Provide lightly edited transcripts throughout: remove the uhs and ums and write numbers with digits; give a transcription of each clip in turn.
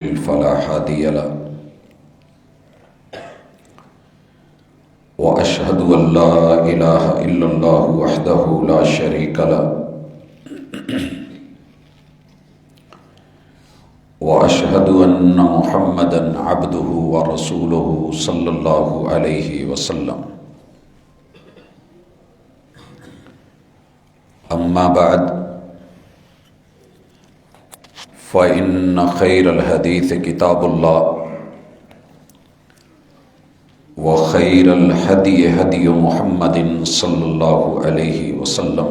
فلا هادي له وأشهد أن لا إله إلا الله وحده لا شريك له وأشهد أن محمدا عبده ورسوله صلى الله عليه وسلم أما بعد فإن خير الحديث كتاب الله وخير الهدي هدي محمد صلى الله عليه وسلم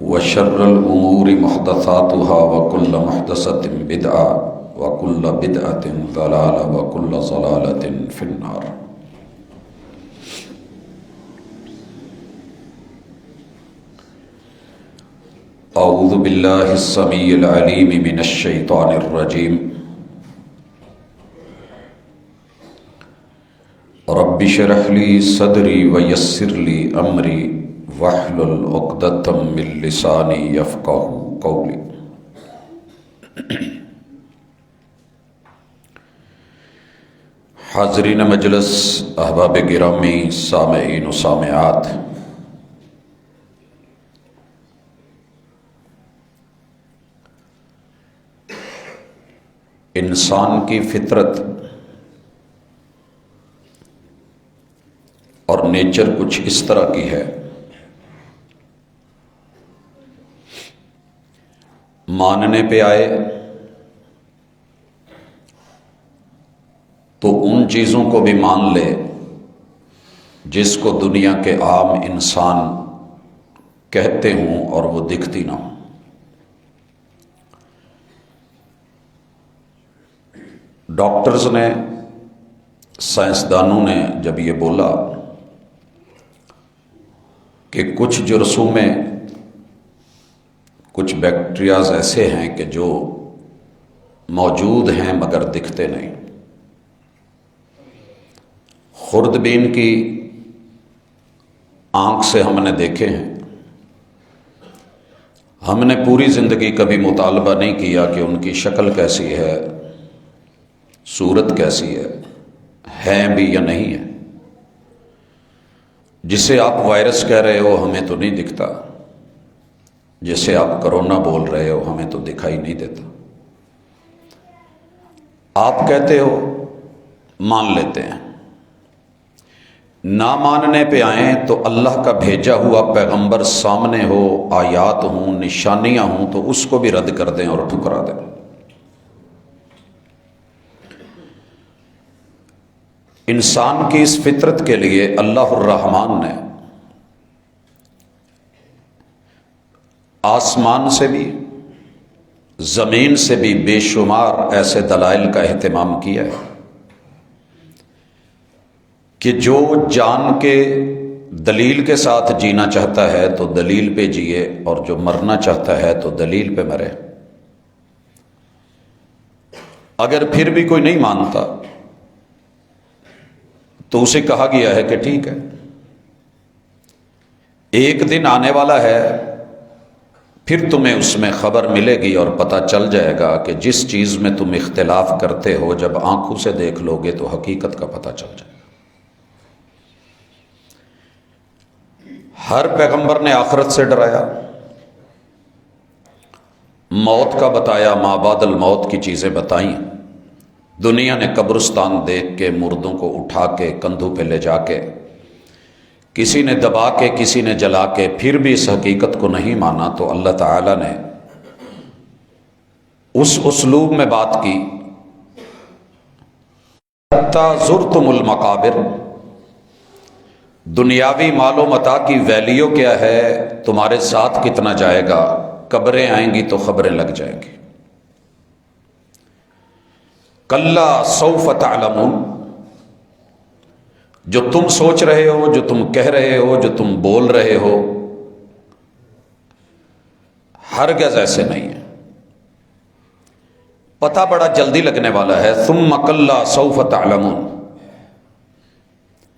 وشر الأمور محدثاتها وكل محدثة بدعة وكل بدعة ضلالة وكل ضلالة في النار. أعوذ بالله السميع العليم من الشيطان الرجيم. رب اشرح لي صدري ويسر لي أمري واحلل عقدة من لساني يفقهوا قولي. حاضرین مجلس، احباب گرامی، سامعین و سامعات، انسان کی فطرت اور نیچر کچھ اس طرح کی ہے، ماننے پہ آئے تو ان چیزوں کو بھی مان لے جس کو دنیا کے عام انسان کہتے ہوں اور وہ دکھتی نہ ہوں۔ ڈاکٹرز نے، سائنسدانوں نے جب یہ بولا کہ کچھ جرثومیں، کچھ بیکٹیریاز ایسے ہیں کہ جو موجود ہیں مگر دکھتے نہیں، خوردبین کی آنکھ سے ہم نے دیکھے ہیں، ہم نے پوری زندگی کبھی مطالبہ نہیں کیا کہ ان کی شکل کیسی ہے، صورت کیسی ہے بھی یا نہیں ہے۔ جسے آپ وائرس کہہ رہے ہو ہمیں تو نہیں دکھتا، جسے آپ کرونا بول رہے ہو ہمیں تو دکھائی نہیں دیتا۔ آپ کہتے ہو مان لیتے ہیں، نہ ماننے پہ آئیں تو اللہ کا بھیجا ہوا پیغمبر سامنے ہو، آیات ہوں، نشانیاں ہوں تو اس کو بھی رد کر دیں اور ٹھکرا دیں۔ انسان کی اس فطرت کے لیے اللہ الرحمن نے آسمان سے بھی زمین سے بھی بے شمار ایسے دلائل کا اہتمام کیا ہے کہ جو جان کے دلیل کے ساتھ جینا چاہتا ہے تو دلیل پہ جیے، اور جو مرنا چاہتا ہے تو دلیل پہ مرے۔ اگر پھر بھی کوئی نہیں مانتا تو اسے کہا گیا ہے کہ ٹھیک ہے، ایک دن آنے والا ہے پھر تمہیں اس میں خبر ملے گی اور پتہ چل جائے گا کہ جس چیز میں تم اختلاف کرتے ہو جب آنکھوں سے دیکھ لو گے تو حقیقت کا پتہ چل جائے گا۔ ہر پیغمبر نے آخرت سے ڈرایا، موت کا بتایا، ما بعد الموت کی چیزیں بتائیں۔ دنیا نے قبرستان دیکھ کے، مردوں کو اٹھا کے کندھوں پہ لے جا کے، کسی نے دبا کے، کسی نے جلا کے، پھر بھی اس حقیقت کو نہیں مانا، تو اللہ تعالیٰ نے اس اسلوب میں بات کی، حتیٰ زرتم المقابر۔ دنیاوی مال و متاع کی ویلیو کیا ہے، تمہارے ساتھ کتنا جائے گا، قبریں آئیں گی تو خبریں لگ جائیں گی۔ کلا سوف تعلمون، جو تم سوچ رہے ہو، جو تم کہہ رہے ہو، جو تم بول رہے ہو، ہرگز ایسے نہیں ہے، پتہ بڑا جلدی لگنے والا ہے۔ ثم کلا سوف تعلمون،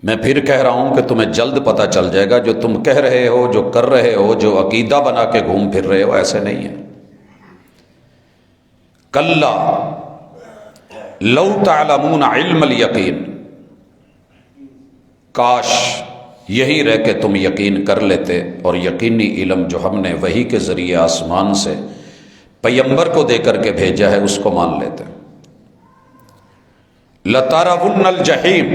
میں پھر کہہ رہا ہوں کہ تمہیں جلد پتہ چل جائے گا، جو تم کہہ رہے ہو، جو کر رہے ہو، جو عقیدہ بنا کے گھوم پھر رہے ہو، ایسے نہیں ہے۔ کلا لو تعلمون علم الیقین، کاش یہی رہ کہ تم یقین کر لیتے اور یقینی علم جو ہم نے وحی کے ذریعے آسمان سے پیغمبر کو دے کر کے بھیجا ہے اس کو مان لیتے۔ لَتَرَوُنَّ الْجَحِيمَ،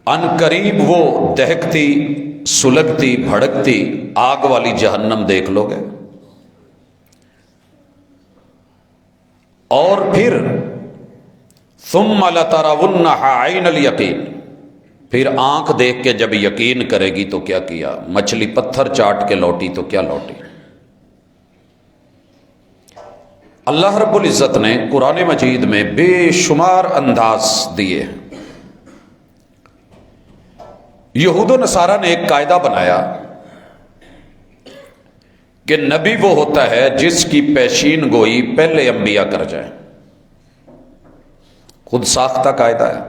ان قریب وہ دہکتی سلگتی بھڑکتی آگ والی جہنم دیکھ لو گے، اور پھر ثُمَّ لَتَرَوُنَّهَا عَيْنَ الْيَقِينِ، پھر آنکھ دیکھ کے جب یقین کرے گی تو کیا کیا، مچھلی پتھر چاٹ کے لوٹی تو کیا لوٹی۔ اللہ رب العزت نے قرآن مجید میں بے شمار انداز دیے ہیں۔ یہود و نصارہ نے ایک قاعدہ بنایا کہ نبی وہ ہوتا ہے جس کی پیشین گوئی پہلے انبیاء کر جائیں۔ خود ساختہ قاعدہ ہے،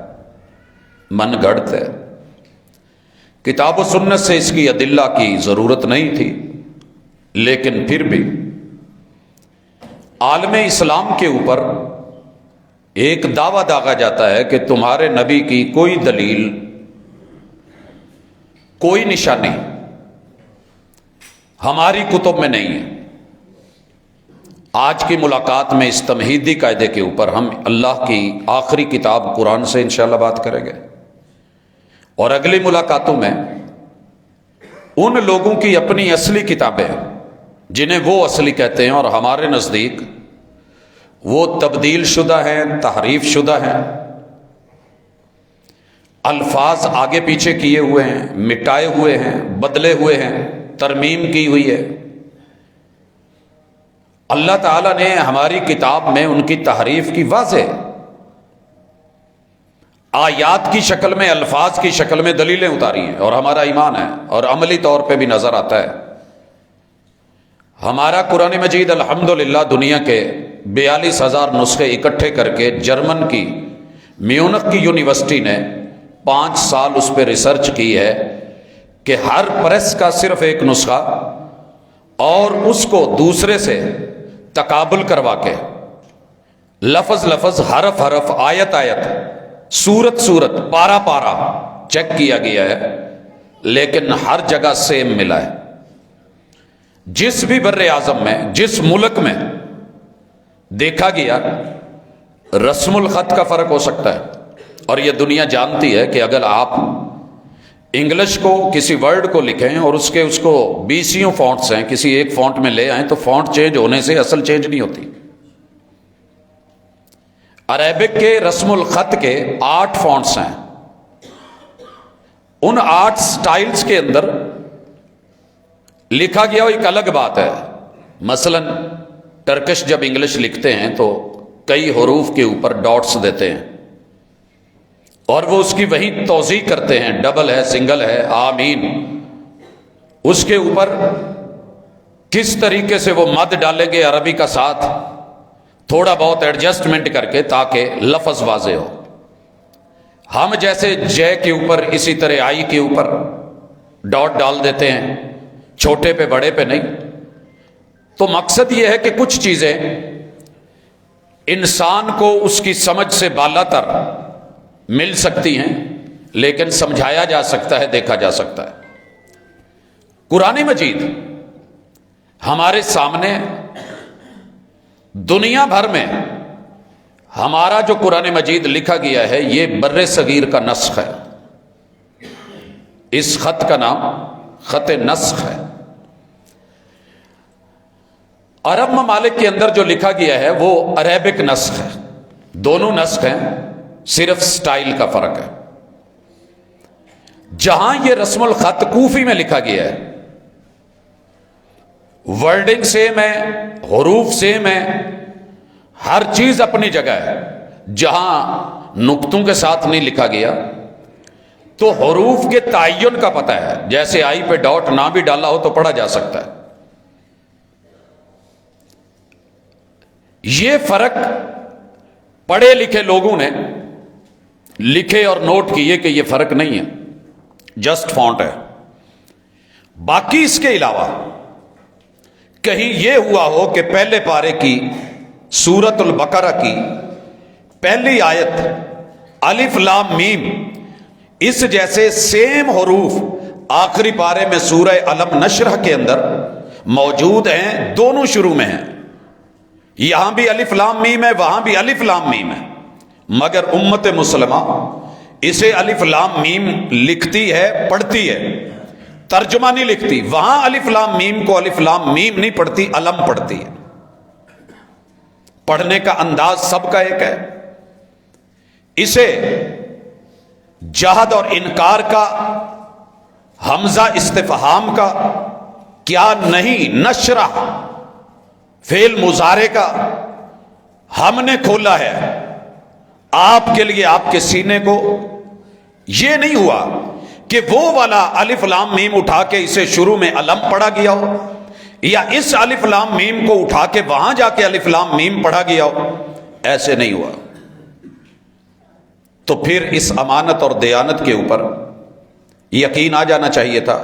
من گھڑت ہے، کتاب و سنت سے اس کی ادلہ کی ضرورت نہیں تھی، لیکن پھر بھی عالم اسلام کے اوپر ایک دعویٰ داغا جاتا ہے کہ تمہارے نبی کی کوئی دلیل، کوئی نشانی ہماری کتب میں نہیں ہے۔ آج کی ملاقات میں اس تمہیدی قاعدے کے اوپر ہم اللہ کی آخری کتاب قرآن سے انشاءاللہ بات کریں گے، اور اگلی ملاقاتوں میں ان لوگوں کی اپنی اصلی کتابیں جنہیں وہ اصلی کہتے ہیں اور ہمارے نزدیک وہ تبدیل شدہ ہیں، تحریف شدہ ہیں، الفاظ آگے پیچھے کیے ہوئے ہیں، مٹائے ہوئے ہیں، بدلے ہوئے ہیں، ترمیم کی ہوئی ہے۔ اللہ تعالیٰ نے ہماری کتاب میں ان کی تحریف کی واضح آیات کی شکل میں، الفاظ کی شکل میں دلیلیں اتاری ہیں، اور ہمارا ایمان ہے اور عملی طور پہ بھی نظر آتا ہے۔ ہمارا قرآن مجید الحمدللہ دنیا کے 42,000 نسخے اکٹھے کر کے جرمن کی میونخ کی یونیورسٹی نے 5 سال اس پہ ریسرچ کی ہے کہ ہر پریس کا صرف ایک نسخہ اور اس کو دوسرے سے تقابل کروا کے لفظ لفظ، حرف حرف، آیت آیت، سورت سورت، پارا پارا چیک کیا گیا ہے، لیکن ہر جگہ سیم ملا ہے۔ جس بھی بر اعظم میں، جس ملک میں دیکھا گیا، رسم الخط کا فرق ہو سکتا ہے، اور یہ دنیا جانتی ہے کہ اگر آپ انگلش کو کسی ورڈ کو لکھیں اور اس کو 20 فونٹس ہیں، کسی ایک فونٹ میں لے آئیں تو فونٹ چینج ہونے سے اصل چینج نہیں ہوتی۔ عربک کے رسم الخط کے 8 فونٹس ہیں، ان 8 سٹائلز کے اندر لکھا گیا ایک الگ بات ہے۔ مثلا ٹرکش جب انگلش لکھتے ہیں تو کئی حروف کے اوپر ڈاٹس دیتے ہیں، اور وہ اس کی وہی توضیح کرتے ہیں، ڈبل ہے، سنگل ہے، آمین، اس کے اوپر کس طریقے سے وہ مد ڈالیں گے عربی کا ساتھ، تھوڑا بہت ایڈجسٹمنٹ کر کے تاکہ لفظ واضح ہو۔ ہم جیسے جے کے اوپر اسی طرح آئی کے اوپر ڈاٹ ڈال دیتے ہیں، چھوٹے پہ بڑے پہ نہیں۔ تو مقصد یہ ہے کہ کچھ چیزیں انسان کو اس کی سمجھ سے بالا تر مل سکتی ہیں، لیکن سمجھایا جا سکتا ہے، دیکھا جا سکتا ہے۔ قرآن مجید ہمارے سامنے دنیا بھر میں ہمارا جو قرآن مجید لکھا گیا ہے یہ بر صغیر کا نسخ ہے۔ اس خط کا نام خط نسخ ہے۔ عرب ممالک کے اندر جو لکھا گیا ہے وہ عربک نسخ ہے، دونوں نسخ ہیں، صرف سٹائل کا فرق ہے۔ جہاں یہ رسم الخط کوفی میں لکھا گیا ہے، ورڈنگ سیم ہے، حروف سیم ہے، ہر چیز اپنی جگہ ہے۔ جہاں نقطوں کے ساتھ نہیں لکھا گیا تو حروف کے تعین کا پتہ ہے، جیسے آئی پہ ڈاٹ نہ بھی ڈالا ہو تو پڑھا جا سکتا ہے۔ یہ فرق پڑھے لکھے لوگوں نے لکھے اور نوٹ کیے کہ یہ فرق نہیں ہے، جسٹ فونٹ ہے۔ باقی اس کے علاوہ کہیں یہ ہوا ہو کہ پہلے پارے کی سورۃ البقرہ کی پہلی آیت الف لام میم اس جیسے سیم حروف آخری پارے میں سورہ علم نشرح کے اندر موجود ہیں، دونوں شروع میں ہیں، یہاں بھی الف لام میم ہے، وہاں بھی الف لام میم ہے، مگر امت مسلمہ اسے الف لام میم لکھتی ہے، پڑھتی ہے، ترجمہ نہیں لکھتی۔ وہاں الف لام میم کو الف لام میم نہیں پڑھتی، علم پڑھتی ہے۔ پڑھنے کا انداز سب کا ایک ہے۔ اسے جہد اور انکار کا، حمزہ استفہام کا کیا نہیں، نشرح فعل مضارع کا ہم نے کھولا ہے آپ کے لیے، آپ کے سینے کو۔ یہ نہیں ہوا کہ وہ والا الف لام میم اٹھا کے اسے شروع میں علم پڑھا گیا ہو، یا اس الف لام میم کو اٹھا کے وہاں جا کے الف لام میم پڑھا گیا ہو، ایسے نہیں ہوا۔ تو پھر اس امانت اور دیانت کے اوپر یقین آ جانا چاہیے تھا،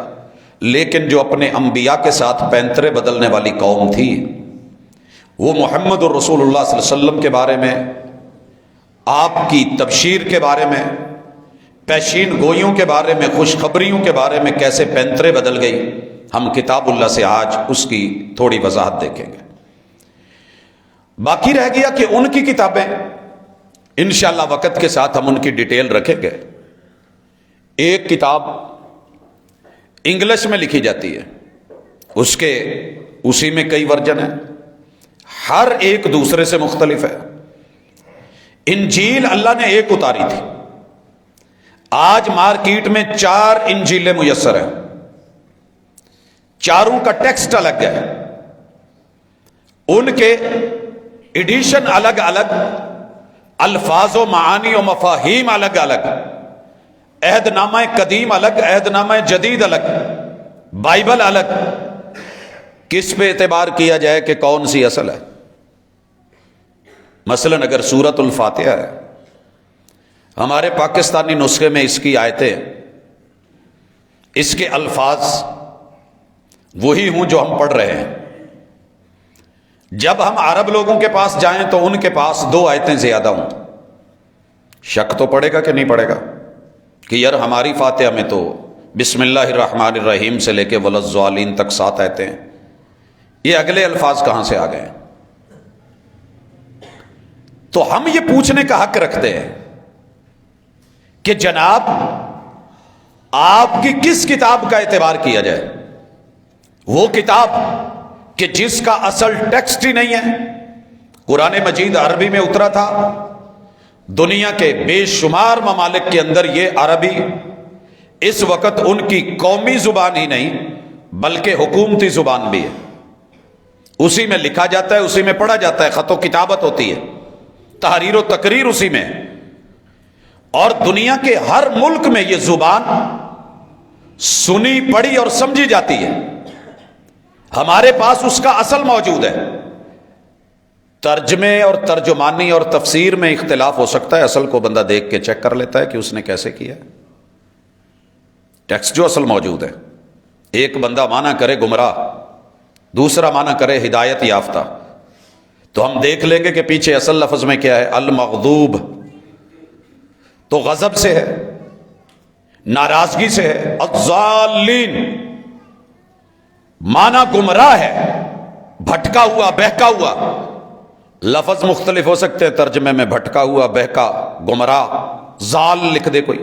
لیکن جو اپنے انبیاء کے ساتھ پینترے بدلنے والی قوم تھی، وہ محمد الرسول اللہ صلی اللہ علیہ وسلم کے بارے میں، آپ کی تبشیر کے بارے میں، پیشین گوئیوں کے بارے میں، خوشخبریوں کے بارے میں کیسے پینترے بدل گئی، ہم کتاب اللہ سے آج اس کی تھوڑی وضاحت دیکھیں گے۔ باقی رہ گیا کہ ان کی کتابیں انشاءاللہ وقت کے ساتھ ہم ان کی ڈیٹیل رکھیں گے۔ ایک کتاب انگلش میں لکھی جاتی ہے، اسی میں کئی ورژن ہیں، ہر ایک دوسرے سے مختلف ہے۔ انجیل اللہ نے ایک اتاری تھی، آج مارکیٹ میں 4 انجیلیں میسر ہیں، چاروں کا ٹیکسٹ الگ ہے، ان کے ایڈیشن الگ الگ، الفاظ و معانی و مفاہیم الگ الگ، عہد نامہ قدیم الگ، عہد نامہ جدید الگ، بائبل الگ۔ کس پہ اعتبار کیا جائے کہ کون سی اصل ہے؟ مثلا اگر سورۃ الفاتحہ ہے، ہمارے پاکستانی نسخے میں اس کی آیتیں، اس کے الفاظ وہی ہوں جو ہم پڑھ رہے ہیں۔ جب ہم عرب لوگوں کے پاس جائیں تو ان کے پاس 2 آیتیں زیادہ ہوں، شک تو پڑے گا کہ نہیں پڑے گا کہ یار ہماری فاتحہ میں تو بسم اللہ الرحمن الرحیم سے لے کے ولضالین تک 7 آیتیں ہیں، یہ اگلے الفاظ کہاں سے آ گئے؟ تو ہم یہ پوچھنے کا حق رکھتے ہیں کہ جناب آپ کی کس کتاب کا اعتبار کیا جائے؟ وہ کتاب کہ جس کا اصل ٹیکسٹ ہی نہیں ہے۔ قرآن مجید عربی میں اترا تھا، دنیا کے بے شمار ممالک کے اندر یہ عربی اس وقت ان کی قومی زبان ہی نہیں بلکہ حکومتی زبان بھی ہے، اسی میں لکھا جاتا ہے، اسی میں پڑھا جاتا ہے، خط و کتابت ہوتی ہے، تحریر و تقریر اسی میں، اور دنیا کے ہر ملک میں یہ زبان سنی پڑھی اور سمجھی جاتی ہے۔ ہمارے پاس اس کا اصل موجود ہے، ترجمے اور ترجمانی اور تفسیر میں اختلاف ہو سکتا ہے، اصل کو بندہ دیکھ کے چیک کر لیتا ہے کہ اس نے کیسے کیا۔ ٹیکسٹ جو اصل موجود ہے، ایک بندہ معنی کرے گمراہ، دوسرا معنی کرے ہدایت یافتہ، تو ہم دیکھ لیں گے کہ پیچھے اصل لفظ میں کیا ہے۔ المغضوب تو غضب سے ہے، ناراضگی سے ہے، الضالین معنی گمراہ ہے، بھٹکا ہوا، بہکا ہوا۔ لفظ مختلف ہو سکتے ہیں ترجمے میں، بھٹکا ہوا، بہکا، گمراہ، ضال لکھ دے کوئی،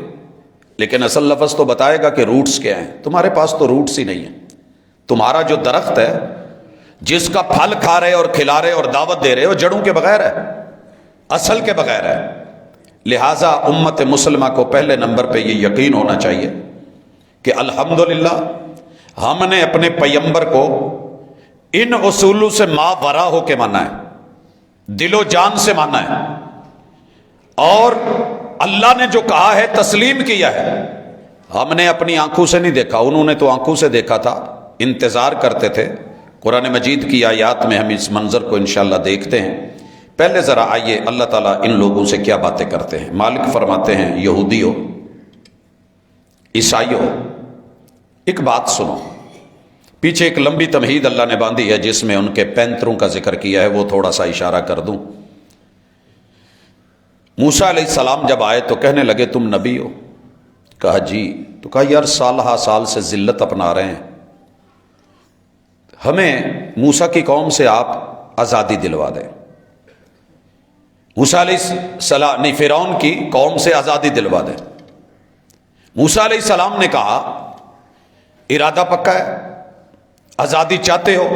لیکن اصل لفظ تو بتائے گا کہ روٹس کیا ہیں۔ تمہارے پاس تو روٹس ہی نہیں ہیں، تمہارا جو درخت ہے جس کا پھل کھا رہے اور کھلا رہے اور دعوت دے رہے ہو، جڑوں کے بغیر ہے، اصل کے بغیر ہے۔ لہٰذا امت مسلمہ کو پہلے نمبر پہ یہ یقین ہونا چاہیے کہ الحمدللہ ہم نے اپنے پیغمبر کو ان اصولوں سے ماورا ہو کے مانا ہے، دل و جان سے مانا ہے، اور اللہ نے جو کہا ہے تسلیم کیا ہے۔ ہم نے اپنی آنکھوں سے نہیں دیکھا، انہوں نے تو آنکھوں سے دیکھا تھا، انتظار کرتے تھے۔ قرآن مجید کی آیات میں ہم اس منظر کو انشاءاللہ دیکھتے ہیں۔ پہلے ذرا آئیے اللہ تعالیٰ ان لوگوں سے کیا باتیں کرتے ہیں۔ مالک فرماتے ہیں یہودی ہو، عیسائی ہو، ایک بات سنو، پیچھے ایک لمبی تمہید اللہ نے باندھی ہے جس میں ان کے پینتروں کا ذکر کیا ہے، وہ تھوڑا سا اشارہ کر دوں۔ موسیٰ علیہ السلام جب آئے تو کہنے لگے تم نبی ہو؟ کہا جی۔ تو کہا یار سالہ سال سے ذلت اپنا رہے ہیں، ہمیں موسیٰ کی قوم سے آپ آزادی دلوا دیں۔ موسیٰ علیہ السلام نہیں، فرعون کی قوم سے آزادی دلوا دیں۔ موسیٰ علیہ السلام نے کہا ارادہ پکا ہے، آزادی چاہتے ہو،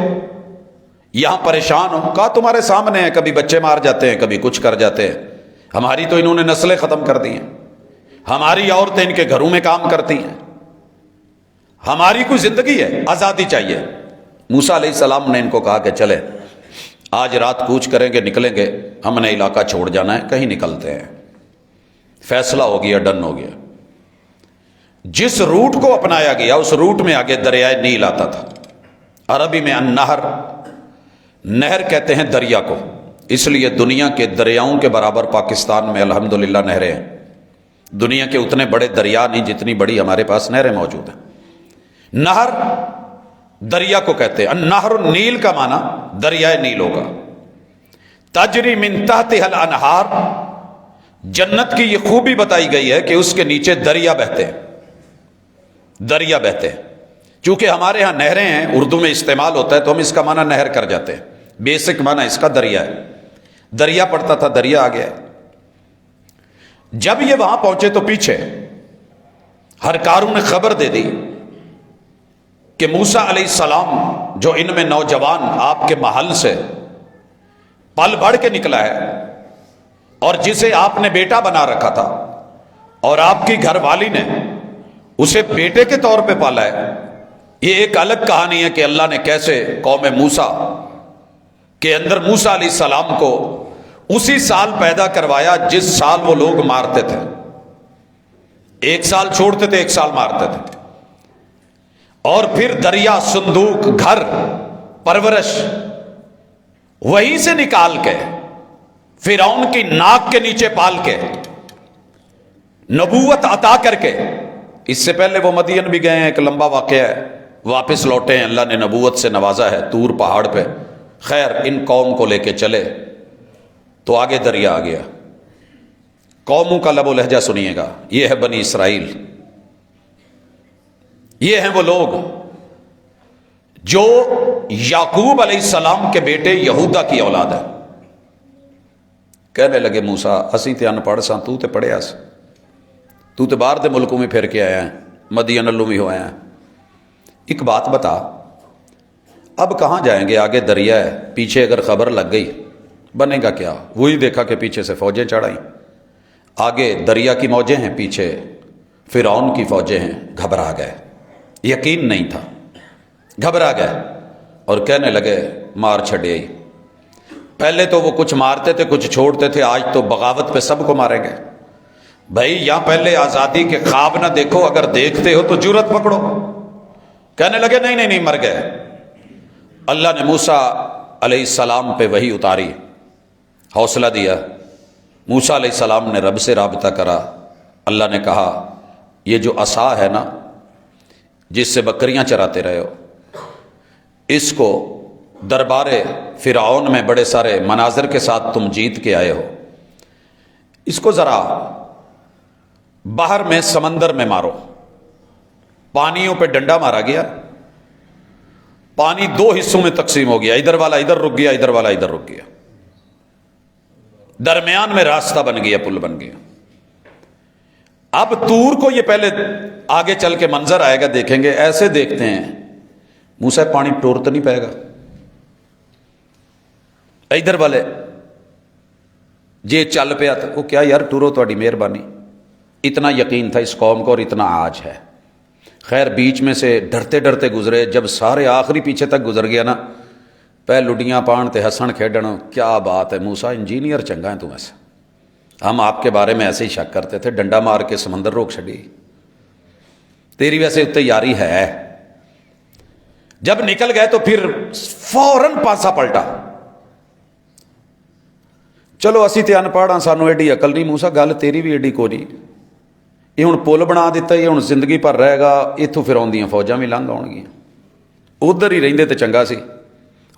یہاں پریشان ہو؟ کہا تمہارے سامنے ہے، کبھی بچے مار جاتے ہیں، کبھی کچھ کر جاتے ہیں، ہماری تو انہوں نے نسلیں ختم کر دی ہیں، ہماری عورتیں ان کے گھروں میں کام کرتی ہیں، ہماری کوئی زندگی ہے، آزادی چاہیے۔ موسیٰ علیہ السلام نے ان کو کہا کہ چلے آج رات کوچ کریں گے، نکلیں گے، ہم نے علاقہ چھوڑ جانا ہے، کہیں نکلتے ہیں۔ فیصلہ ہو گیا، ڈن ہو گیا۔ جس روٹ کو اپنایا گیا اس روٹ میں آگے دریائے نیل آتا تھا۔ عربی میں النہر، نہر کہتے ہیں دریا کو، اس لیے دنیا کے دریاؤں کے برابر پاکستان میں الحمدللہ نہریں ہیں۔ دنیا کے اتنے بڑے دریا نہیں جتنی بڑی ہمارے پاس نہریں موجود ہیں۔ نہر دریا کو کہتے ہیں۔ النہر نیل کا معنی دریائے نیل ہوگا۔ تجری من تحتها الانہار، جنت کی یہ خوبی بتائی گئی ہے کہ اس کے نیچے دریا بہتے ہیں، دریا بہتے ہیں۔ چونکہ ہمارے ہاں نہریں ہیں، اردو میں استعمال ہوتا ہے تو ہم اس کا معنی نہر کر جاتے ہیں، بیسک معنی اس کا دریا ہے۔ دریا پڑتا تھا، دریا آ گیا۔ جب یہ وہاں پہنچے تو پیچھے ہرکاروں نے خبر دے دی کہ موسیٰ علیہ السلام جو ان میں نوجوان آپ کے محل سے پل بڑھ کے نکلا ہے اور جسے آپ نے بیٹا بنا رکھا تھا اور آپ کی گھر والی نے اسے بیٹے کے طور پہ پالا ہے، یہ ایک الگ کہانی ہے کہ اللہ نے کیسے قوم موسیٰ کے اندر موسیٰ علیہ السلام کو اسی سال پیدا کروایا جس سال وہ لوگ مارتے تھے۔ ایک سال چھوڑتے تھے، ایک سال مارتے تھے۔ اور پھر دریا، صندوق، گھر، پرورش وہیں سے نکال کے فرعون کی ناک کے نیچے پال کے نبوت عطا کر کے، اس سے پہلے وہ مدین بھی گئے ہیں، ایک لمبا واقعہ ہے، واپس لوٹے ہیں، اللہ نے نبوت سے نوازا ہے طور پہاڑ پہ۔ خیر ان قوم کو لے کے چلے تو آگے دریا آ گیا۔ قوموں کا لب و لہجہ سنیے گا، یہ ہے بنی اسرائیل، یہ ہیں وہ لوگ جو یعقوب علیہ السلام کے بیٹے یہودا کی اولاد ہے۔ کہنے لگے موسیٰ اسی تے ان پڑھ ساں، تو تے پڑھیا س، تو تے باہر دے ملکوں میں پھر کے آیا ہے، مدین اللہ میں ہویا ہے، ایک بات بتا اب کہاں جائیں گے؟ آگے دریا ہے، پیچھے اگر خبر لگ گئی بنے گا کیا؟ وہی دیکھا کہ پیچھے سے فوجیں چڑھائیں، آگے دریا کی موجیں ہیں، پیچھے فرعون کی فوجیں ہیں۔ گھبرا گئے، یقین نہیں تھا، گھبرا گئے اور کہنے لگے مار چھڑے ہی۔ پہلے تو وہ کچھ مارتے تھے کچھ چھوڑتے تھے، آج تو بغاوت پہ سب کو ماریں گے۔ بھائی یہاں پہلے آزادی کے خواب نہ دیکھو، اگر دیکھتے ہو تو جرت پکڑو۔ کہنے لگے نہیں نہیں نہیں، مر گئے۔ اللہ نے موسیٰ علیہ السلام پہ وحی اتاری، حوصلہ دیا۔ موسیٰ علیہ السلام نے رب سے رابطہ کرا۔ اللہ نے کہا یہ جو عصا ہے نا جس سے بکریاں چراتے رہے ہو، اس کو دربار فرعون میں بڑے سارے مناظر کے ساتھ تم جیت کے آئے ہو، اس کو ذرا باہر میں سمندر میں مارو۔ پانیوں پہ ڈنڈا مارا گیا، پانی دو حصوں میں تقسیم ہو گیا، ادھر والا ادھر رک گیا، ادھر والا ادھر رک گیا، درمیان میں راستہ بن گیا، پل بن گیا۔ اب طور کو یہ پہلے آگے چل کے منظر آئے گا، دیکھیں گے، ایسے دیکھتے ہیں موسیٰ پانی ٹور تو نہیں پائے گا، ادھر والے جی چل پیا تو وہ کیا یار ٹورو تہاڈی مہربانی۔ اتنا یقین تھا اس قوم کو اور اتنا آج ہے۔ خیر بیچ میں سے ڈرتے ڈرتے گزرے، جب سارے آخری پیچھے تک گزر گیا نا، پہ لڈیاں پان تے ہسن کھیڈن، کیا بات ہے موسیٰ انجینئر چنگا ہے تو ایسے، ہم آپ کے بارے میں ایسے ہی شک کرتے تھے، ڈنڈا مار کے سمندر روک چھڑی، تیری ویسے اتنے یاری ہے۔ جب نکل گئے تو پھر فوراً پاسا پلٹا، چلو اسی تے ان پڑھ ہاں، سانو ایڈی عقل نہیں، موسیٰ گل تیری بھی ایڈی کوئی نہیں، یہ ہوں پل بنا دیتا، یہ ہوں زندگی پر رہے گا، اتوں فرعون دیاں فوجاں بھی لنਘ آؤ گیاں۔ ਉਧਰ ਹੀ ਰਹਿੰਦੇ ਤੇ ਚੰਗਾ ਸੀ,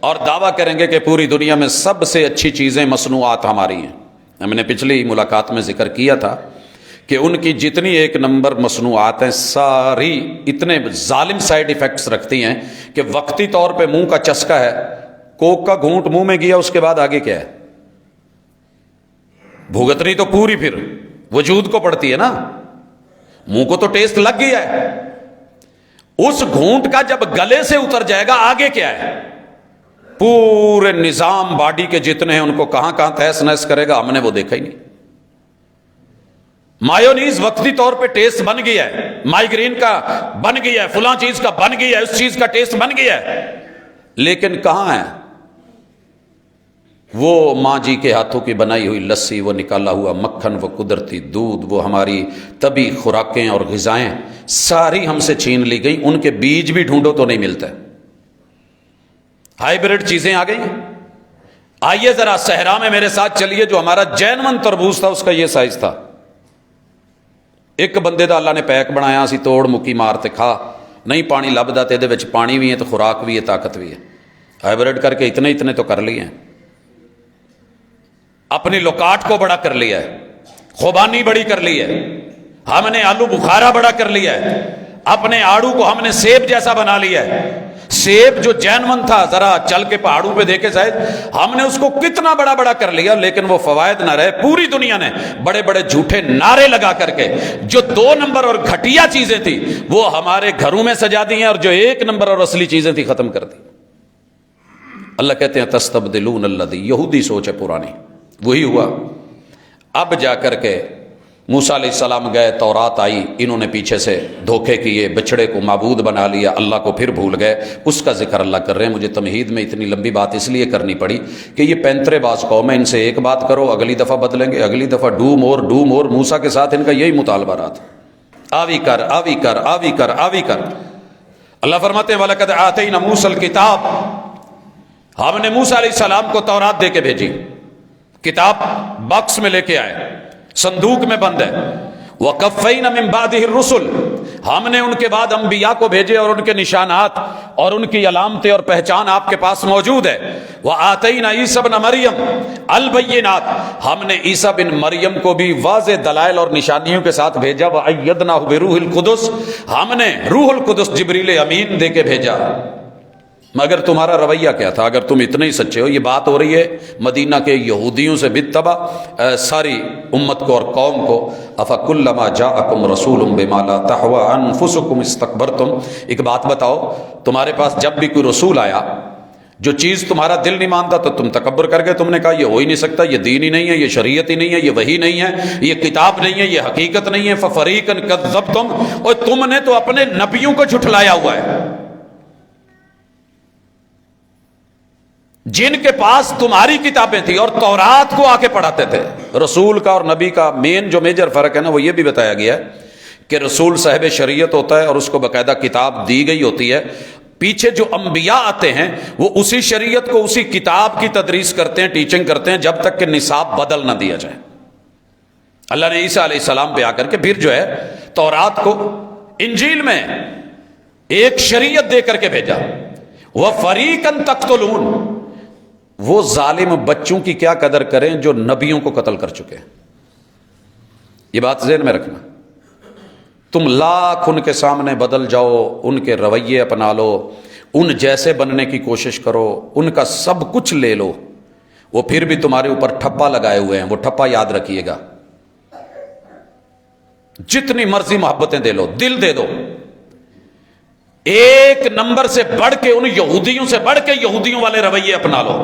اور دعویٰ کریں گے کہ پوری دنیا میں سب سے اچھی چیزیں مصنوعات ہماری ہیں. ہم نے پچھلی ملاقات میں ذکر کیا تھا کہ ان کی جتنی ایک نمبر مصنوعات ہیں ساری اتنے ظالم سائیڈ ایفیکٹس رکھتی ہیں کہ وقتی طور پہ منہ کا چسکا ہے، کوک کا گھونٹ منہ میں گیا، اس کے بعد آگے کیا ہے؟ بھگتنی تو پوری پھر وجود کو پڑتی ہے نا. منہ کو تو ٹیسٹ لگ گیا ہے، اس گھونٹ کا جب گلے سے اتر جائے گا آگے کیا ہے؟ پورے نظام باڈی کے جتنے ہیں ان کو کہاں کہاں تہس نہس کرے گا، ہم نے وہ دیکھا ہی نہیں. مایونیز وقتی طور پہ ٹیسٹ بن گیا ہے، مائیگرین کا بن گیا ہے، فلاں چیز کا بن گیا ہے، اس چیز کا ٹیسٹ بن گیا ہے، لیکن کہاں ہے وہ ماں جی کے ہاتھوں کی بنائی ہوئی لسی، وہ نکالا ہوا مکھن، وہ قدرتی دودھ، وہ ہماری طبی خوراکیں اور غذائیں ساری ہم سے چھین لی گئی. ان کے بیج بھی ڈھونڈو تو نہیں ملتا. ہائیبریڈ چیزیں آ گئی. آئیے ذرا صحرا میں میرے ساتھ چلیے، جو ہمارا جینون تربوز تھا اس کا یہ سائز تھا. ایک بندے دا اللہ نے پیک بنایا، اسی توڑ مکی مارتے کھا نہیں پانی لبدا تے دے وچ پانی بھی ہے تو خوراک بھی ہے، طاقت بھی ہے. ہائیبریڈ کر کے اتنے تو کر لیے ہیں، اپنی لوکاٹ کو بڑا کر لیا ہے، خوبانی بڑی کر لی ہے، ہم نے آلو بخارا بڑا کر لیا ہے، اپنے آڑو کو ہم نے سیب جیسا بنا لیا ہے. سیب جو جینون تھا ذرا چل کے پہاڑوں پہ دیکھے شاید، ہم نے اس کو کتنا بڑا بڑا کر لیا، لیکن وہ فوائد نہ رہے. پوری دنیا نے بڑے بڑے جھوٹے نعرے لگا کر کے جو 2 نمبر اور گھٹیا چیزیں تھی وہ ہمارے گھروں میں سجا دی ہیں، اور جو 1 نمبر اور اصلی چیزیں تھی ختم کر دی. اللہ کہتے ہیں تستبدلون الذی، یہودی سوچ ہے پرانی، وہی ہوا. اب جا کر کے موسیٰ علیہ السلام گئے، تورات آئی، انہوں نے پیچھے سے دھوکے کیے، بچڑے کو معبود بنا لیا، اللہ کو پھر بھول گئے. اس کا ذکر اللہ کر رہے ہیں. مجھے تمہید میں اتنی لمبی بات اس لیے کرنی پڑی کہ یہ پینترے باز قوم ہے، ان سے ایک بات کرو اگلی دفعہ بدلیں گے، اگلی دفعہ ڈو مور. موسیٰ کے ساتھ ان کا یہی مطالبہ رہا تھا، آوی کر آوی کر آوی کر آوی کر. اللہ فرماتے ہیں وَلَقَدْ آتَيْنَا مُوسَى الْكِتَابَ، ہم نے موسیٰ علیہ السلام کو تورات دے کے بھیجی. کتاب باکس میں لے کے آئے، صندوق میں بند ہے. وَقَفَّيْنَا مِن بَعْدِهِ الرُّسُلِ، ہم نے ان کے بعد انبیاء کو بھیجے اور ان کے نشانات اور ان کی علامتیں اور پہچان آپ کے پاس موجود ہے. وَآتَيْنَا عِیسیٰ ابْنَ مَرْیَم الْبَیِّنَاتِ، ہم نے عیسیٰ بن مریم کو بھی واضح دلائل اور نشانیوں کے ساتھ بھیجا. وَأَيَّدْنَاهُ بِرُوحِ الْقُدُسِ، ہم نے روح القدس جبریل امین دے کے بھیجا. مگر تمہارا رویہ کیا تھا؟ اگر تم اتنے ہی سچے ہو، یہ بات ہو رہی ہے مدینہ کے یہودیوں سے بالتبع ساری امت کو اور قوم کو. افکلما جاءکم رسول بما لا تہوی انفسکم استکبرتم، ایک بات بتاؤ، تمہارے پاس جب بھی کوئی رسول آیا جو چیز تمہارا دل نہیں مانتا تو تم تکبر کر گئے، تم نے کہا یہ ہو ہی نہیں سکتا، یہ دین ہی نہیں ہے، یہ شریعت ہی نہیں ہے، یہ وحی نہیں ہے، یہ کتاب نہیں ہے، یہ حقیقت نہیں ہے. ففریقا کذبتم، اور تم نے تو اپنے نبیوں کو جھٹلایا ہوا ہے جن کے پاس تمہاری کتابیں تھیں اور تورات کو آ کے پڑھاتے تھے. رسول کا اور نبی کا جو میجر فرق ہے نا، وہ یہ بھی بتایا گیا ہے کہ رسول صاحب شریعت ہوتا ہے اور اس کو باقاعدہ کتاب دی گئی ہوتی ہے. پیچھے جو انبیاء آتے ہیں وہ اسی شریعت کو، اسی کتاب کی تدریس کرتے ہیں، ٹیچنگ کرتے ہیں، جب تک کہ نصاب بدل نہ دیا جائے. اللہ نے عیسیٰ علیہ السلام پہ آ کر کے پھر جو ہے تورات کو انجیل میں ایک شریعت دے کر کے بھیجا. وَفَرِيقًا تَقْتُلُونَ، وہ ظالم بچوں کی کیا قدر کریں جو نبیوں کو قتل کر چکے ہیں. یہ بات ذہن میں رکھنا. تم لاکھ ان کے سامنے بدل جاؤ، ان کے رویے اپنا لو، ان جیسے بننے کی کوشش کرو، ان کا سب کچھ لے لو، وہ پھر بھی تمہارے اوپر ٹھپا لگائے ہوئے ہیں. وہ ٹھپا یاد رکھیے گا. جتنی مرضی محبتیں دے لو، دل دے دو، ایک نمبر سے بڑھ کے ان یہودیوں سے بڑھ کے یہودیوں والے رویے اپنا لو،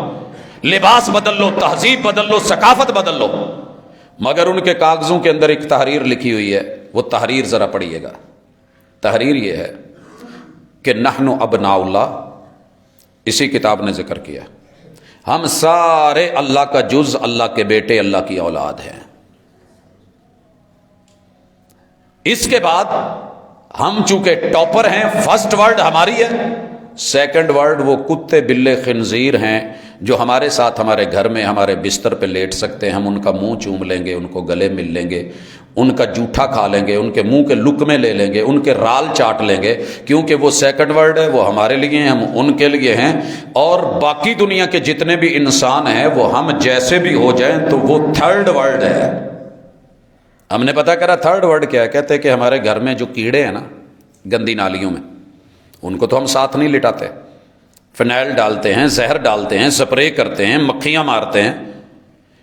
لباس بدل لو، تہذیب بدل لو، ثقافت بدل لو، مگر ان کے کاغذوں کے اندر ایک تحریر لکھی ہوئی ہے. وہ تحریر ذرا پڑھیے گا. تحریر یہ ہے کہ نحن ابناء اللہ، اسی کتاب نے ذکر کیا، ہم سارے اللہ کا جز، اللہ کے بیٹے، اللہ کی اولاد ہیں. اس کے بعد ہم چونکہ ٹاپر ہیں، فرسٹ ورڈ ہماری ہے، سیکنڈ ورڈ وہ کتے بلے خنزیر ہیں جو ہمارے ساتھ ہمارے گھر میں ہمارے بستر پہ لیٹ سکتے ہیں، ہم ان کا منہ چوم لیں گے، ان کو گلے مل لیں گے، ان کا جوٹھا کھا لیں گے، ان کے منہ کے لقمے لے لیں گے، ان کے رال چاٹ لیں گے، کیونکہ وہ سیکنڈ ورلڈ ہے، وہ ہمارے لیے ہیں، ہم ان کے لیے ہیں، اور باقی دنیا کے جتنے بھی انسان ہیں وہ ہم جیسے بھی ہو جائیں تو وہ تھرڈ ورلڈ ہے۔ ہم نے پتا کرا تھرڈ ورلڈ کیا ہے، کہتے ہیں کہ ہمارے گھر میں جو کیڑے ہیں نا گندی نالیوں میں، ان کو تو ہم ساتھ نہیں لٹاتے، فنائل ڈالتے ہیں، زہر ڈالتے ہیں، سپرے کرتے ہیں، مکھیاں مارتے ہیں،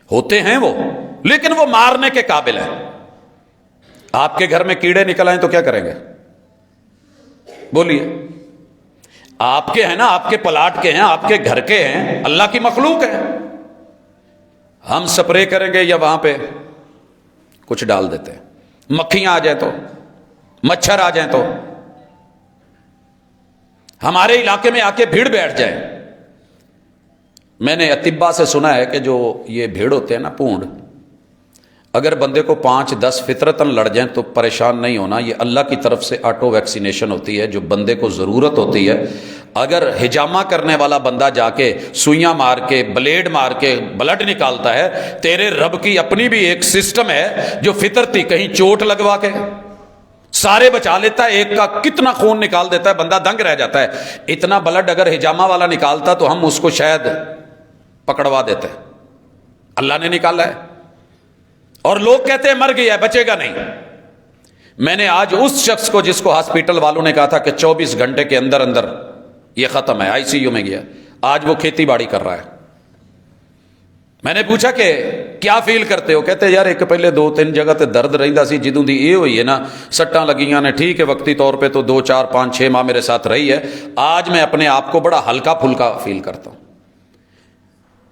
ہوتے ہیں وہ، لیکن وہ مارنے کے قابل ہے۔ آپ کے گھر میں کیڑے نکل آئیں تو کیا کریں گے؟ بولیے، آپ کے ہیں نا، آپ کے پلاٹ کے ہیں، آپ کے گھر کے ہیں، اللہ کی مخلوق ہے، ہم سپرے کریں گے یا وہاں پہ کچھ ڈال دیتے ہیں؟ مکھیاں آ جائیں تو، مچھر آ جائیں تو، ہمارے علاقے میں آ کے بھیڑ بیٹھ جائے۔ میں نے اطباء سے سنا ہے کہ جو یہ بھیڑ ہوتے ہیں نا، پونڈ، اگر بندے کو 5-10 فطرتاً لڑ جائیں تو پریشان نہیں ہونا، یہ اللہ کی طرف سے آٹو ویکسینیشن ہوتی ہے جو بندے کو ضرورت ہوتی ہے۔ اگر ہجامہ کرنے والا بندہ جا کے سوئیاں مار کے، بلیڈ مار کے بلڈ نکالتا ہے، تیرے رب کی اپنی بھی ایک سسٹم ہے جو فطرتی، کہیں چوٹ لگوا کے سارے بچا لیتا ہے، ایک کا کتنا خون نکال دیتا ہے، بندہ دنگ رہ جاتا ہے۔ اتنا بلڈ اگر ہجامہ والا نکالتا تو ہم اس کو شاید پکڑوا دیتے، اللہ نے نکالا ہے، اور لوگ کہتے ہیں مر گیا ہے، بچے گا نہیں۔ میں نے آج اس شخص کو جس کو ہاسپٹل والوں نے کہا تھا کہ 24 گھنٹے کے اندر اندر یہ ختم ہے، آئی سی یو میں گیا، آج وہ کھیتی باڑی کر رہا ہے۔ میں نے پوچھا کہ کیا فیل کرتے ہو؟ کہتے یار ایک پہلے 2-3 جگہ تے درد رہندا سی، جدوں دی یہ ہوئی ہے نا سٹاں لگیاں نے، ٹھیک ہے وقتی طور پہ تو 2-4-5-6 ماہ میرے ساتھ رہی ہے، آج میں اپنے آپ کو بڑا ہلکا پھلکا فیل کرتا ہوں۔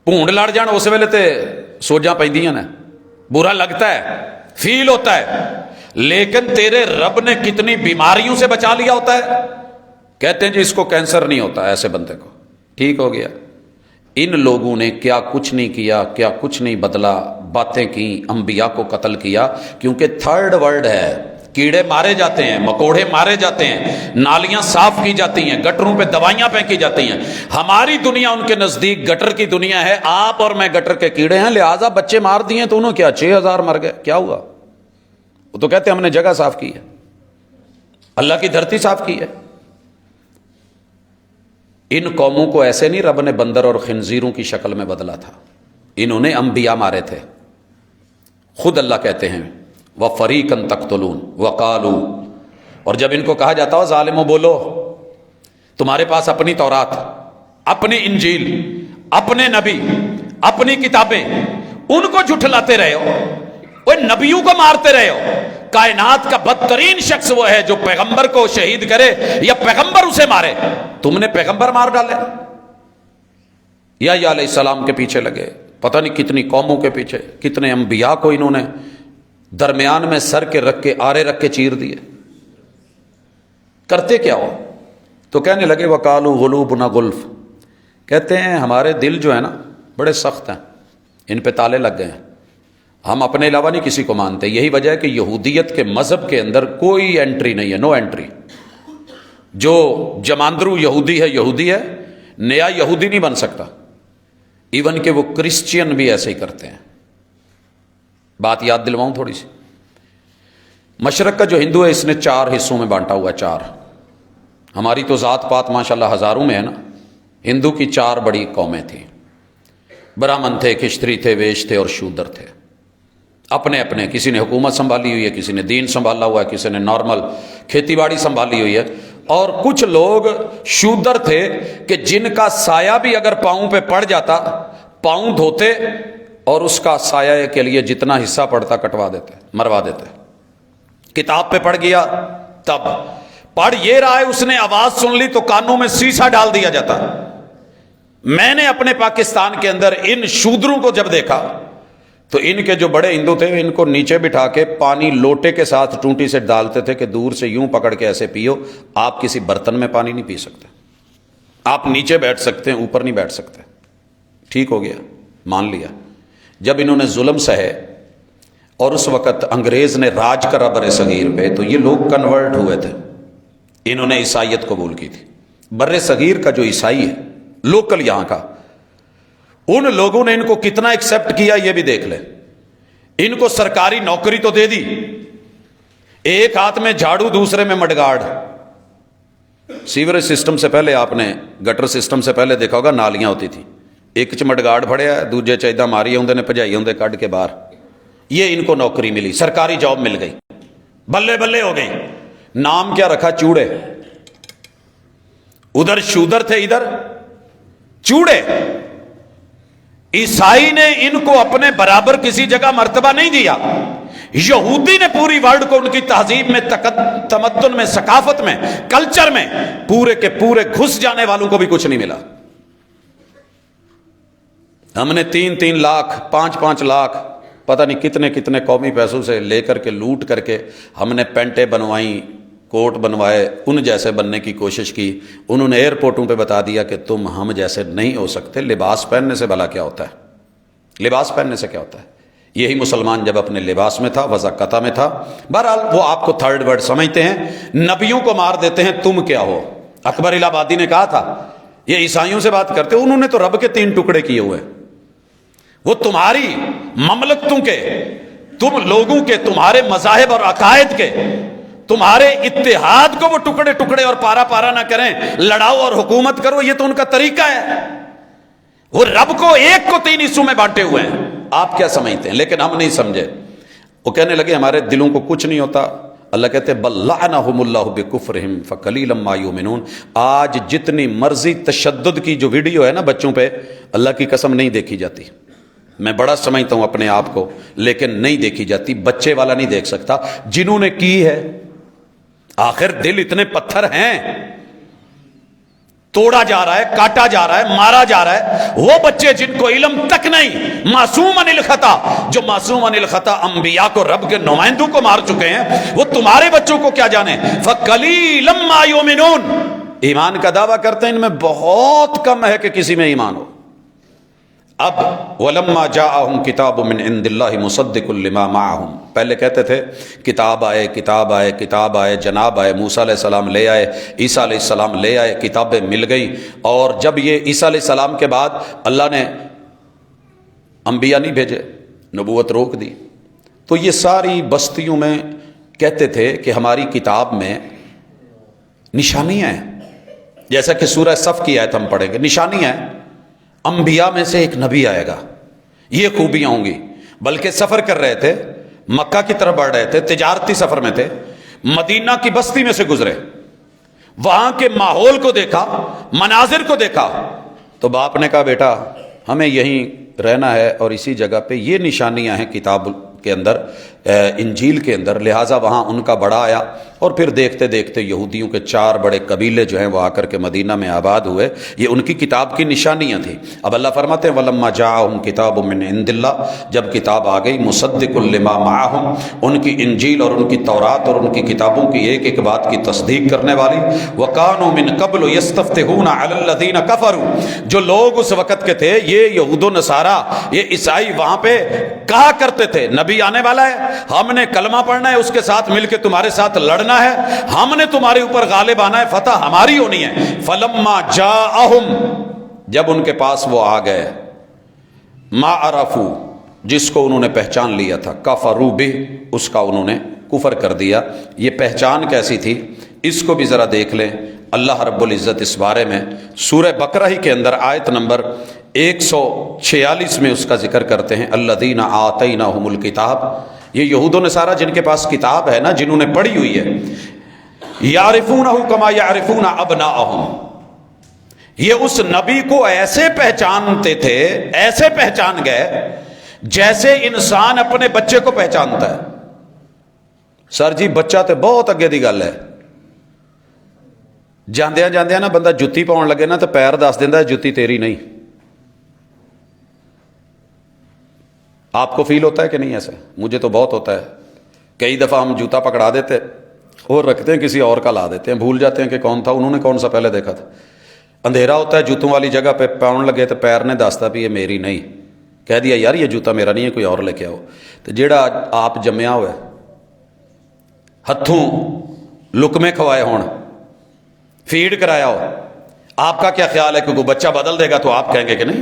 پونڈ لڑ جان اس ویلے تے سوجاں پیندیاں نے، برا لگتا ہے، فیل ہوتا ہے، لیکن تیرے رب نے کتنی بیماریوں سے بچا لیا ہوتا ہے۔ کہتے ہیں جی اس کو کینسر نہیں ہوتا، ایسے بندے کو ٹھیک ہو گیا۔ ان لوگوں نے کیا کچھ نہیں کیا، کیا کچھ نہیں بدلا، باتیں کی، انبیاء کو قتل کیا، کیونکہ تھرڈ ورلڈ ہے، کیڑے مارے جاتے ہیں، مکوڑے مارے جاتے ہیں، نالیاں صاف کی جاتی ہیں، گٹروں پہ دوائیاں پھینکی جاتی ہیں۔ ہماری دنیا ان کے نزدیک گٹر کی دنیا ہے، آپ اور میں گٹر کے کیڑے ہیں، لہٰذا بچے مار دیے تو انہوں کیا 6000 مر گئے، کیا ہوا؟ وہ تو کہتے ہیں ہم نے جگہ صاف کی ہے، اللہ کی دھرتی صاف کی ہے۔ ان قوموں کو ایسے نہیں رب نے بندر اور خنزیروں کی شکل میں بدلا تھا، انہوں نے انبیاء مارے تھے۔ خود اللہ کہتے ہیں وَفَرِيقًا تَقْتُلُونَ وَقَالُوا، اور جب ان کو کہا جاتا ہو ظالموں بولو، تمہارے پاس اپنی تورات، اپنی انجیل، اپنے نبی، اپنی کتابیں، ان کو جھٹلاتے رہے ہو، وہ نبیوں کو مارتے رہے ہو۔ کائنات کا بدترین شخص وہ ہے جو پیغمبر کو شہید کرے یا پیغمبر اسے مارے، تم نے پیغمبر مار ڈالے، یا علیہ السلام کے پیچھے لگے، پتہ نہیں کتنی قوموں کے پیچھے، کتنے انبیاء کو انہوں نے درمیان میں سر کے رکھ کے، آرے رکھ کے چیر دیے۔ کرتے کیا ہو؟ تو کہنے لگے وَقَالُوا غُلُوبُنَا غُلْفٌ، کہتے ہیں ہمارے دل جو ہے نا بڑے سخت ہیں، ان پہ تالے لگ گئے ہیں، ہم اپنے علاوہ نہیں کسی کو مانتے۔ یہی وجہ ہے کہ یہودیت کے مذہب کے اندر کوئی انٹری نہیں ہے، نو انٹری۔ جو جماندرو یہودی ہے یہودی ہے، نیا یہودی نہیں بن سکتا، ایون کہ وہ کرسچین بھی ایسے ہی کرتے ہیں۔ بات یاد دلواؤں تھوڑی سی، مشرق کا جو ہندو ہے اس نے 4 حصوں میں بانٹا ہوا ہے، 4۔ ہماری تو ذات پات ماشاءاللہ ہزاروں میں ہے نا، ہندو کی 4 بڑی قومیں تھیں، برہمن تھے، کشتری تھے، ویش تھے اور شودر تھے، اپنے اپنے، کسی نے حکومت سنبھالی ہوئی ہے، کسی نے دین سنبھالا ہوا ہے، کسی نے نارمل کھیتی باڑی سنبھالی ہوئی ہے، اور کچھ لوگ شودر تھے کہ جن کا سایہ بھی اگر پاؤں پہ پڑ جاتا، پاؤں دھوتے اور اس کا سایہ کے لیے جتنا حصہ پڑتا کٹوا دیتے، مروا دیتے۔ کتاب پہ پڑ گیا تب پڑھ یہ رہا ہے، اس نے آواز سن لی تو کانوں میں سیسا ڈال دیا جاتا۔ میں نے اپنے پاکستان کے اندر ان شودروں کو جب دیکھا تو ان کے جو بڑے ہندو تھے ان کو نیچے بٹھا کے پانی لوٹے کے ساتھ ٹونٹی سے ڈالتے تھے کہ دور سے یوں پکڑ کے ایسے پیو، آپ کسی برتن میں پانی نہیں پی سکتے، آپ نیچے بیٹھ سکتے ہیں، اوپر نہیں بیٹھ سکتے۔ ٹھیک ہو گیا، مان لیا۔ جب انہوں نے ظلم سہے اور اس وقت انگریز نے راج کرا بر صغیر پہ، تو یہ لوگ کنورٹ ہوئے تھے، انہوں نے عیسائیت قبول کی تھی۔ بر صغیر کا جو عیسائی ہے لوکل یہاں کا، ان لوگوں نے ان کو کتنا ایکسپٹ کیا یہ بھی دیکھ لیں. ان کو سرکاری نوکری تو دے دی، ایک ہاتھ میں جھاڑو دوسرے میں مڈگاڑ. سیوریج سسٹم سے پہلے آپ نے گٹر سسٹم سے پہلے دیکھا ہوگا نالیاں ہوتی تھی، ایک چ مڈگاڑ پھڑیا دوجے چ اداں ماری آدھے نے بھجائی آدھے کڈ کے باہر. یہ ان کو نوکری ملی، سرکاری جاب مل گئی، بلے بلے ہو گئی. نام کیا رکھا؟ چوڑے. ادھر شودر تھے ادھر چوڑے. عیسائی نے ان کو اپنے برابر کسی جگہ مرتبہ نہیں دیا. یہودی نے پوری ورلڈ کو ان کی تہذیب میں، تمدن میں، ثقافت میں، کلچر میں پورے کے پورے گھس جانے والوں کو بھی کچھ نہیں ملا. ہم نے 3-3 لاکھ 5-5 لاکھ پتہ نہیں کتنے کتنے قومی پیسوں سے لے کر کے لوٹ کر کے ہم نے پینٹیں بنوائیں، کوٹ بنوائے، ان جیسے بننے کی کوشش کی. انہوں نے ایئرپورٹوں پہ بتا دیا کہ تم ہم جیسے نہیں ہو سکتے. لباس پہننے سے بھلا کیا ہوتا ہے؟ لباس پہننے سے کیا ہوتا ہے؟ یہی مسلمان جب اپنے لباس میں تھا، وضاقتہ میں تھا. بہرحال وہ آپ کو تھرڈ ورڈ سمجھتے ہیں، نبیوں کو مار دیتے ہیں. تم کیا ہو؟ اکبر الہ آبادی نے کہا تھا یہ عیسائیوں سے بات کرتے، انہوں نے تو رب کے 3 ٹکڑے کیے ہوئے. وہ تمہاری مملکتوں کے، تم لوگوں کے، تمہارے مذاہب اور عقائد کے، تمہارے اتحاد کو وہ ٹکڑے ٹکڑے اور پارا پارا نہ کریں، لڑاؤ اور حکومت کرو. یہ تو ان کا طریقہ ہے. وہ رب کو ایک کو 3 حصوں میں بانٹے ہوئے ہیں. آپ کیا سمجھتے ہیں؟ لیکن ہم نہیں سمجھے. وہ کہنے لگے ہمارے دلوں کو کچھ نہیں ہوتا. اللہ کہتے بل لعنہم اللہ بکفرہم فقلیلا ما یؤمنون. آج جتنی مرضی تشدد کی جو ویڈیو ہے نا بچوں پہ، اللہ کی قسم نہیں دیکھی جاتی. میں بڑا سمجھتا ہوں اپنے آپ کو، لیکن نہیں دیکھی جاتی. بچے والا نہیں دیکھ سکتا. جنہوں نے کی ہے، آخر دل اتنے پتھر ہیں، توڑا جا رہا ہے، کاٹا جا رہا ہے، مارا جا رہا ہے. وہ بچے جن کو علم تک نہیں، معصوم عن الخطا، جو معصوم عن الخطا انبیاء کو، رب کے نمائندوں کو مار چکے ہیں، وہ تمہارے بچوں کو کیا جانے. فقلیلا ما یؤمنون. ایمان کا دعویٰ کرتے ہیں، ان میں بہت کم ہے کہ کسی میں ایمان ہو. اب وَلَمَّا جَاءَهُمْ كِتَابٌ مِّنْ عِندِ اللَّهِ مُصَدِّقٌ لِّمَا مَعَهُمْ. پہلے کہتے تھے کتاب آئے، کتاب آئے، کتاب آئے، جناب آئے، موسیٰ علیہ السلام لے آئے، عیسیٰ علیہ السلام لے آئے، کتابیں مل گئیں. اور جب یہ عیسیٰ علیہ السلام کے بعد اللہ نے انبیاء نہیں بھیجے، نبوت روک دی، تو یہ ساری بستیوں میں کہتے تھے کہ ہماری کتاب میں نشانیاں ہیں. جیسا کہ سورہ صف کی آیت ہم پڑھیں گے، نشانیاں ہیں. انبیاء میں سے ایک نبی آئے گا، یہ خوبیاں ہوں گی. بلکہ سفر کر رہے تھے، مکہ کی طرف بڑھ رہے تھے، تجارتی سفر میں تھے، مدینہ کی بستی میں سے گزرے، وہاں کے ماحول کو دیکھا، مناظر کو دیکھا، تو باپ نے کہا بیٹا ہمیں یہیں رہنا ہے اور اسی جگہ پہ یہ نشانیاں ہیں کتاب کے اندر، انجیل کے اندر. لہٰذا وہاں ان کا بڑا آیا. اور پھر دیکھتے دیکھتے یہودیوں کے 4 بڑے قبیلے جو ہیں وہ آ کر کے مدینہ میں آباد ہوئے. یہ ان کی کتاب کی نشانیاں تھیں. اب اللہ فرماتے ہیں وَلَمَّا جَاءَهُمْ كِتَابٌ مِّنْ عِندِ اللَّهِ. جب کتاب آ گئی مُصَدِّقٌ لِّمَا مَعَهُمْ، ان کی انجیل اور ان کی تورات اور ان کی کتابوں کی ایک ایک بات کی تصدیق کرنے والی. وَكَانُوا مِن قَبْلُ يَسْتَفْتِحُونَ عَلَى الَّذِينَ كَفَرُوا. جو لوگ اس وقت کے تھے، یہ یہود و نصارہ، یہ عیسائی، وہاں پہ کہا کرتے تھے نبی آنے والا ہے، ہم نے کلمہ پڑھنا ہے، اس کے ساتھ مل کے تمہارے ساتھ لڑنا ہے، ہم نے تمہارے اوپر غالب آنا ہے، فتح ہماری ہونی ہے. فلما جاءہم، جب ان کے پاس وہ آ گئے، ما عرفو، جس کو انہوں نے پہچان لیا تھا، کفروا بہ، اس کا انہوں نے کفر کر دیا. یہ پہچان کیسی تھی اس کو بھی ذرا دیکھ لیں. اللہ رب العزت اس بارے میں سورہ بقرہ ہی کے اندر آیت نمبر 146 میں اس کا ذکر کرتے ہیں. الذین آتیناہم الکتاب. یہ یہود و نصارہ جن کے پاس کتاب ہے نا، جنہوں نے پڑھی ہوئی ہے، یعرفونہ کما یعرفون ابناءہم. یہ اس نبی کو ایسے پہچانتے تھے، ایسے پہچان گئے جیسے انسان اپنے بچے کو پہچانتا ہے. سر جی بچہ تے بہت اگے دی گل ہے. جاندیاں جاندیاں نا بندہ جتی پاؤن لگے نا تو پیر دس دیندا ہے جتی تیری نہیں. آپ کو فیل ہوتا ہے کہ نہیں ایسا؟ مجھے تو بہت ہوتا ہے. کئی دفعہ ہم جوتا پکڑا دیتے اور رکھتے ہیں، کسی اور کا لا دیتے ہیں، بھول جاتے ہیں کہ کون تھا، انہوں نے کون سا پہلے دیکھا تھا. اندھیرا ہوتا ہے، جوتوں والی جگہ پہ پاؤن لگے تو پیر نے دستا بھی یہ میری نہیں، کہہ دیا یار یہ جوتا میرا نہیں ہے، کوئی اور لے کے آؤ. تو جیڑا آپ جمیا ہوا ہے، ہتھوں لکمے کھوائے ہون، فیڈ کرایا ہو، آپ کا کیا خیال ہے کہ کوئی بچہ بدل دے گا تو آپ کہیں گے کہ نہیں؟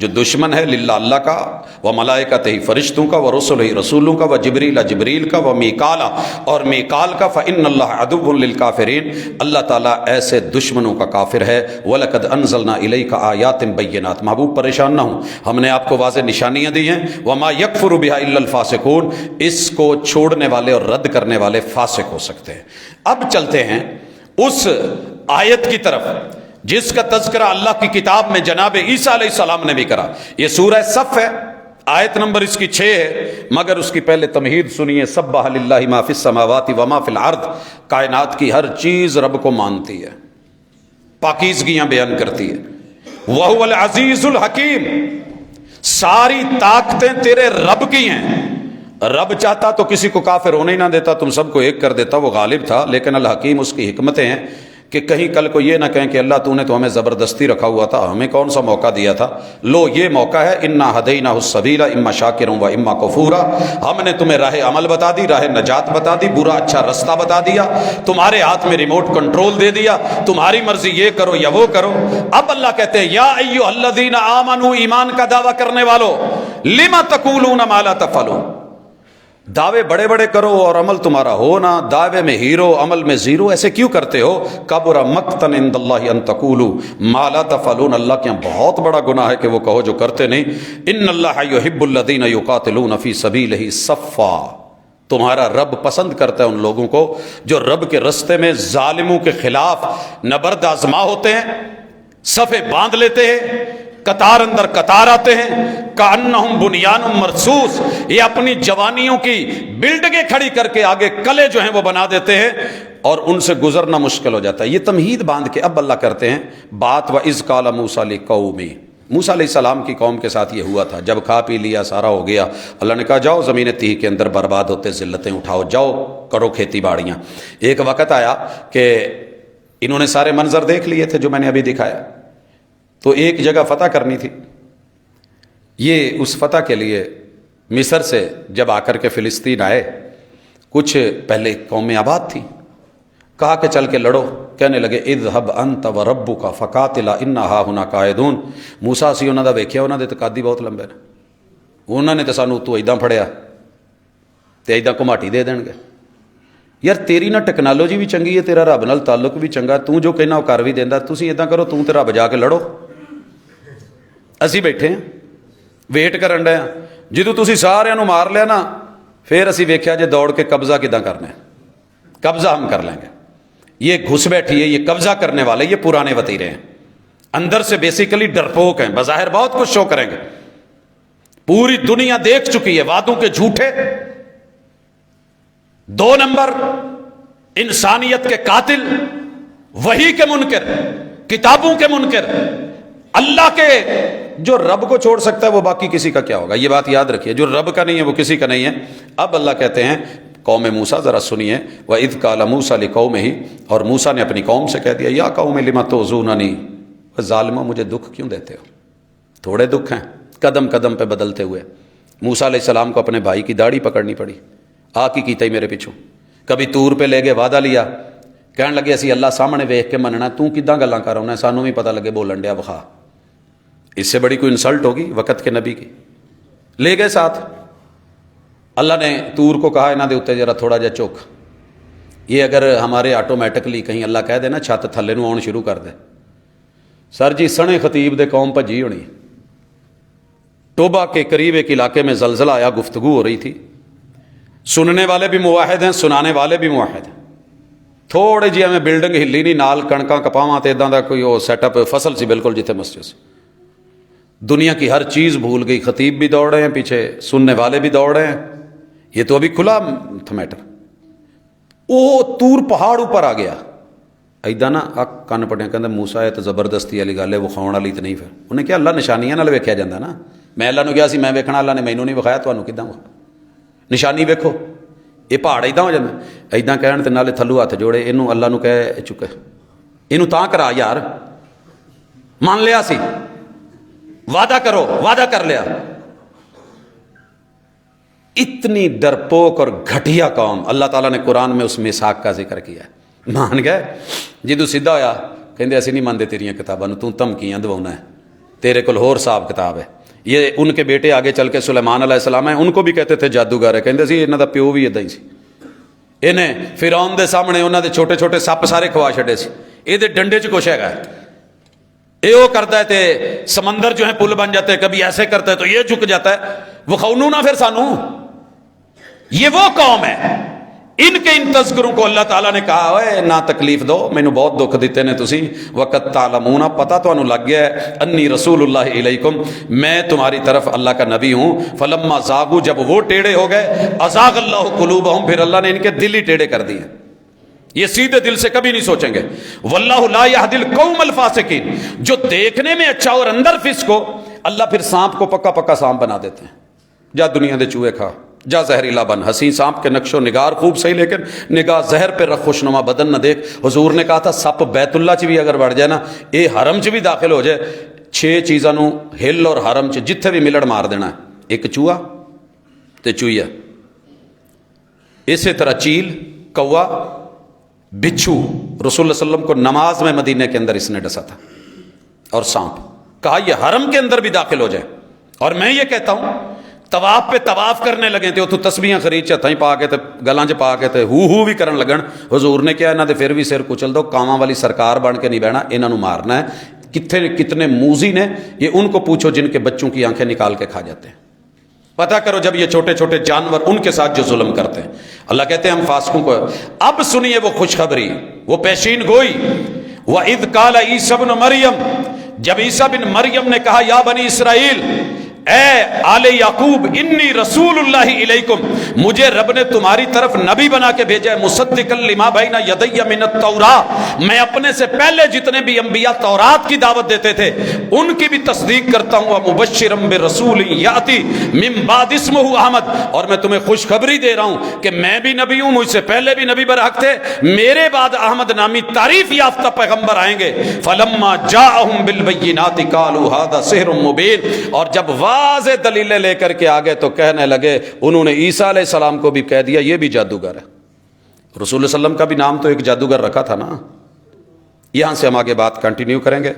جو دشمن ہے للہ اللہ کا، و ملائکتہ فرشتوں کا، و رسلہ رسولوں کا، و جبریل جبریل کا، و میکالا اور میکال کا، فإن اللہ عدو للکافرین اللہ تعالیٰ ایسے دشمنوں کا کافر ہے۔ وَلَقَدْ أَنزَلْنَا إِلَيْكَ آیَاتٍ بَيِّنَاتٍ، محبوب پریشان نہ ہوں، ہم نے آپ کو واضح نشانیاں دی ہیں۔ وَمَا يَكْفُرُ بِهَا إِلَّا الْفَاسِقُونَ، اس کو چھوڑنے والے اور رد کرنے والے فاسق ہو سکتے ہیں۔ اب چلتے ہیں اس آیت کی طرف جس کا تذکرہ اللہ کی کتاب میں جناب عیسیٰ علیہ السلام نے بھی کرا۔ یہ سورہ صف ہے، آیت نمبر اس کی 6 ہے، مگر اس کی پہلے تمہید سنیے۔ سبح للہ ما فی السماوات و ما فی الارض، کائنات کی ہر چیز رب کو مانتی ہے، پاکیزگیاں بیان کرتی ہے۔ وَهُوَ الْعَزِيزُ الْحَكِيمُ، ساری طاقتیں تیرے رب کی ہیں۔ رب چاہتا تو کسی کو کافر ہونے ہی نہ دیتا، تم سب کو ایک کر دیتا، وہ غالب تھا۔ لیکن الحکیم اس کی حکمتیں ہیں کہ کہیں کل کو یہ نہ کہیں کہ اللہ تو نے تو ہمیں زبردستی رکھا ہوا تھا، ہمیں کون سا موقع دیا تھا؟ لو یہ موقع ہے، انا ہدیناہ السبیل اما شاکرا و اما کفورا، ہم نے تمہیں راہ عمل بتا دی، راہ نجات بتا دی، برا اچھا رستہ بتا دیا، تمہارے ہاتھ میں ریموٹ کنٹرول دے دیا، تمہاری مرضی یہ کرو یا وہ کرو۔ اب اللہ کہتے ہیں یا ایھا الذین آمنوا، ایمان کا دعویٰ کرنے والو، لما تقولون ما لا تفعلون، دعوے بڑے بڑے کرو اور عمل تمہارا ہو نہ، دعوے میں ہیرو عمل میں زیرو، ایسے کیوں کرتے ہو؟ کبر مقتا عند اللہ ان تقولوا ما لا تفعلون، اللہ کے یہاں بہت بڑا گناہ ہے کہ وہ کہو جو کرتے نہیں۔ ان اللہ یحب الذین یقاتلون فی سبیلہ صفا، تمہارا رب پسند کرتا ہے ان لوگوں کو جو رب کے رستے میں ظالموں کے خلاف نبرد آزما ہوتے ہیں، صفے باندھ لیتے ہیں، قطار اندر قطار آتے ہیں، کأنہم بنیان مرصوص، یہ اپنی جوانیوں کی بلڈنگیں کھڑی کر کے آگے قلعے جو ہیں وہ بنا دیتے ہیں اور ان سے گزرنا مشکل ہو جاتا ہے۔ یہ تمہید باندھ کے اب اللہ کرتے ہیں بات۔ وَإِذْ قَالَ مُوسَىٰ لِقَوْمِهِ، موسیٰ علیہ السلام کی قوم کے ساتھ یہ ہوا تھا، جب کھا پی لیا سارا ہو گیا، اللہ نے کہا جاؤ زمین تیہ کے اندر برباد ہوتے ذلتیں اٹھاؤ، جاؤ کرو کھیتی باڑیاں۔ ایک وقت آیا کہ انہوں نے سارے منظر دیکھ لیے تھے جو میں نے ابھی دکھایا، تو ایک جگہ فتح کرنی تھی۔ یہ اس فتح کے لیے مصر سے جب آ کر کے فلسطین آئے، کچھ پہلے قومیں آباد تھیں، کہا کہ چل کے لڑو، کہنے لگے اذهب انت وربک فقاتلا انا ہاہنا قاعدون۔ موسیٰ سی انہاں دا ویکھیا، انہاں دے تے قد ہی بہت لمبے نے، انہاں نے تے سانو تو ایداں پھڑیا تے ایداں کماٹی دے دین گے۔ یار تیری نہ ٹیکنالوجی بھی چنگی ہے، تیرا رب نال تعلق بھی چنگا، تو جو کہنا وہ کر بھی دیندا، تسی ایداں کرو، تو تے رب جا کے لڑو، اسی بیٹھے ہیں ویٹ کرن ڈے ہاں، جدوں تسی سارے نو مار لیا نا، پھر اسی ویکھیا جے دوڑ کے قبضہ کداں کرنا ہے، قبضہ ہم کر لیں گے۔ یہ گھس بیٹھی ہے، یہ قبضہ کرنے والے، یہ پرانے وتیرے ہیں، اندر سے بیسیکلی ڈرپوک ہیں، بظاہر بہت کچھ شو کریں گے، پوری دنیا دیکھ چکی ہے وعدوں کے جھوٹے، 2 نمبر انسانیت کے قاتل، وحی کے منکر، کتابوں کے منکر، اللہ کے جو رب کو چھوڑ سکتا ہے وہ باقی کسی کا کیا ہوگا، یہ بات یاد رکھیے، جو رب کا نہیں ہے وہ کسی کا نہیں ہے۔ اب اللہ کہتے ہیں قوم موسیٰ ذرا سنیے، وَإِذْ قَالَ مُوسَىٰ لِقَوْمِهِ، اور موسیٰ نے اپنی قوم سے کہہ دیا یا قوم لِمَ تُؤْذُونَنِی، ظالموں مجھے دکھ کیوں دیتے ہو؟ تھوڑے دکھ ہیں، قدم قدم پہ بدلتے ہوئے۔ موسیٰ علیہ السلام کو اپنے بھائی کی داڑھی پکڑنی پڑی، آ کی کیتا ہی میرے پیچھوں، کبھی طور پہ لے گئے وعدہ لیا، کہنے لگے اسی اللہ سامنے ویکھ کے مننا، تو کداں گلاں کر رہا ہے، سانوں بھی پتہ لگے بولن ڈیا بخا، اس سے بڑی کوئی انسلٹ ہوگی وقت کے نبی کی؟ لے گئے ساتھ، اللہ نے طور کو کہا انہاں دے اوتے ذرا تھوڑا جا چوک، یہ اگر ہمارے آٹومیٹکلی کہیں اللہ کہہ دے نا چھت تھلے نو آن شروع کر دے، سر جی سنے خطیب دے قوم بھجی ہونی۔ ٹوبا کے قریب ایک علاقے میں زلزلہ آیا، گفتگو ہو رہی تھی، سننے والے بھی موحد ہیں، سنانے والے بھی موحد ہیں، تھوڑے جی ہمیں بلڈنگ ہلی نہیں، نال کڑکاں کپاواں تے اداں دا کوئی وہ سیٹ اپ فصل سی بالکل جتھے مسجد سے، دنیا کی ہر چیز بھول گئی، خطیب بھی دوڑ رہے ہیں پیچھے، سننے والے بھی دوڑ رہے ہیں، یہ تو ابھی کھلا تھا میٹر۔ وہ طور پہاڑ اوپر آ گیا، ایداں نا اک کن پٹیا، کہندا موسیٰ یہ تو زبردستی والی گل ہے، وکھاؤن والی تو نہیں۔ پھر انہیں کہا اللہ نشانیاں نال ویکھیا جاندا نا، میں اللہ نو کہا سی میں ویکھنا، اللہ نے مینوں نہیں وکھایا، تانوں کداں نشانی ویکھو، یہ پہاڑ ایداں ہو جاندا، ایداں کہن تے نالے تھلو ہاتھ جوڑے، اینوں اللہ نو کہے چکے، اینوں تاں کرا یار، مان لیا سی، وعدہ کرو، وعدہ کر لیا۔ اتنی ڈرپوک اور گھٹیا قوم، اللہ تعالیٰ نے قرآن میں اس میثاق کا ذکر کیا ہے، مان گئے، جدو سیدھا ہویا کہندے اسی نہیں مانتے تیریاں کتاباں، تو دھمکیاں دواؤنا ہے، تیرے کول ہور صاحب کتاب ہے. یہ ان کے بیٹے آگے چل کے سلیمان علیہ السلام ہیں, ان کو بھی کہتے تھے جادوگر ہے, کہندے سی انہاں دا پیو بھی ادا ہی سی. انہیں فرعون دے سامنے انہاں دے چھوٹے چھوٹے سپ سارے کھوا چھڑے سی. یہ دے ڈنڈے چ کچھ ہے, یہ وہ کرتا ہے تے سمندر جو ہے پل بن جاتے ہیں, کبھی ایسے کرتا ہے تو یہ جھک جاتا ہے. وہ خونو نہ پھر سانو, یہ وہ قوم ہے. ان کے ان تذکروں کو اللہ تعالیٰ نے کہا ہے نہ تکلیف دو, مینوں بہت دکھ دیتے نے تسی. وقت تعلمون, پتہ تانوں لگ گیا ہے, انی رسول اللہ علیکم, میں تمہاری طرف اللہ کا نبی ہوں. فلما زاغوا, جب وہ ٹیڑے ہو گئے, ازاغ اللہ قلوبہم, پھر اللہ نے ان کے دل ہی ٹیڑے کر دیے. یہ سیدھے دل سے کبھی نہیں سوچیں گے. واللہ لا یہدی القوم الفاسقین, جو دیکھنے میں اچھا اور اندر فسق ہو, اللہ پھر سانپ کو پکا پکا سانپ بنا دیتے ہیں. جا دنیا دے چوہے کھا, جا زہریلا بن, حسین سانپ کے نقش و نگار خوب صحیح, لیکن نگاہ زہر پہ رکھ, خوشنما بدن نہ دیکھ. حضور نے کہا تھا سپ بیت اللہ چ بھی اگر بڑھ جائے نا, یہ حرم چ بھی داخل ہو جائے, 6 چیزاں نو ہل اور حرم چ جتھے بھی ملڑ مار دینا ہے. ایک چوہا تے چوہیا, اسی طرح چیل, کوا, بچھو. رسول اللہ علیہ وسلم کو نماز میں مدینے کے اندر اس نے ڈسا تھا, اور سانپ. کہا یہ حرم کے اندر بھی داخل ہو جائے. اور میں یہ کہتا ہوں طواف پہ طواف کرنے لگے تھے, تو تسبیحاں خرید چ ہتھاں پا کے تے گلاں چ پا کے تے ہو بھی کرن لگن. حضور نے کہا انہاں دے پھر بھی سر کچل دو, کاواں والی سرکار بن کے نہیں بہنا, انہاں نو مارنا ہے. کتنے موذی نے, یہ ان کو پوچھو جن کے بچوں کی آنکھیں نکال کے کھا جاتے ہیں. پتہ کرو جب یہ چھوٹے چھوٹے جانور ان کے ساتھ جو ظلم کرتے ہیں. اللہ کہتے ہیں ہم فاسقوں کو. اب سنیے وہ خوشخبری, وہ پیشین گوئی. وَإِذْ قَالَ عِيسَىٰ ابْنُ مَرْيَمَ, جب عیسیٰ بن مریم نے کہا یا بنی اسرائیل, اے آل یعقوب, انی رسول اللہ علیکم, مجھے رب نے تمہاری طرف نبی بنا کے بھیجا ہے. مصدقا لما بین یدی من التوراۃ, میں اپنے سے پہلے جتنے بھی انبیاء تورات کی دعوت دیتے تھے ان کی بھی تصدیق کرتا ہوں. مبشرا برسول یاتی من بعد اسمہ احمد, اور میں تمہیں خوشخبری دے رہا ہوں کہ میں بھی نبی ہوں, مجھ سے پہلے بھی نبی برحق تھے, میرے بعد احمد نامی تعریف یافتہ پیغمبر آئیں گے. فلما جاءہم بالبینات قالوا ھذا سحر مبین, اور جب واضح دلیلیں لے کر کے آگے تو کہنے لگے, انہوں نے عیسیٰ علیہ السلام کو بھی کہہ دیا یہ بھی جادوگر ہے. رسول اللہ صلی اللہ علیہ وسلم کا بھی نام تو ایک جادوگر رکھا تھا نا. یہاں سے ہم آگے بات کنٹینیو کریں گے.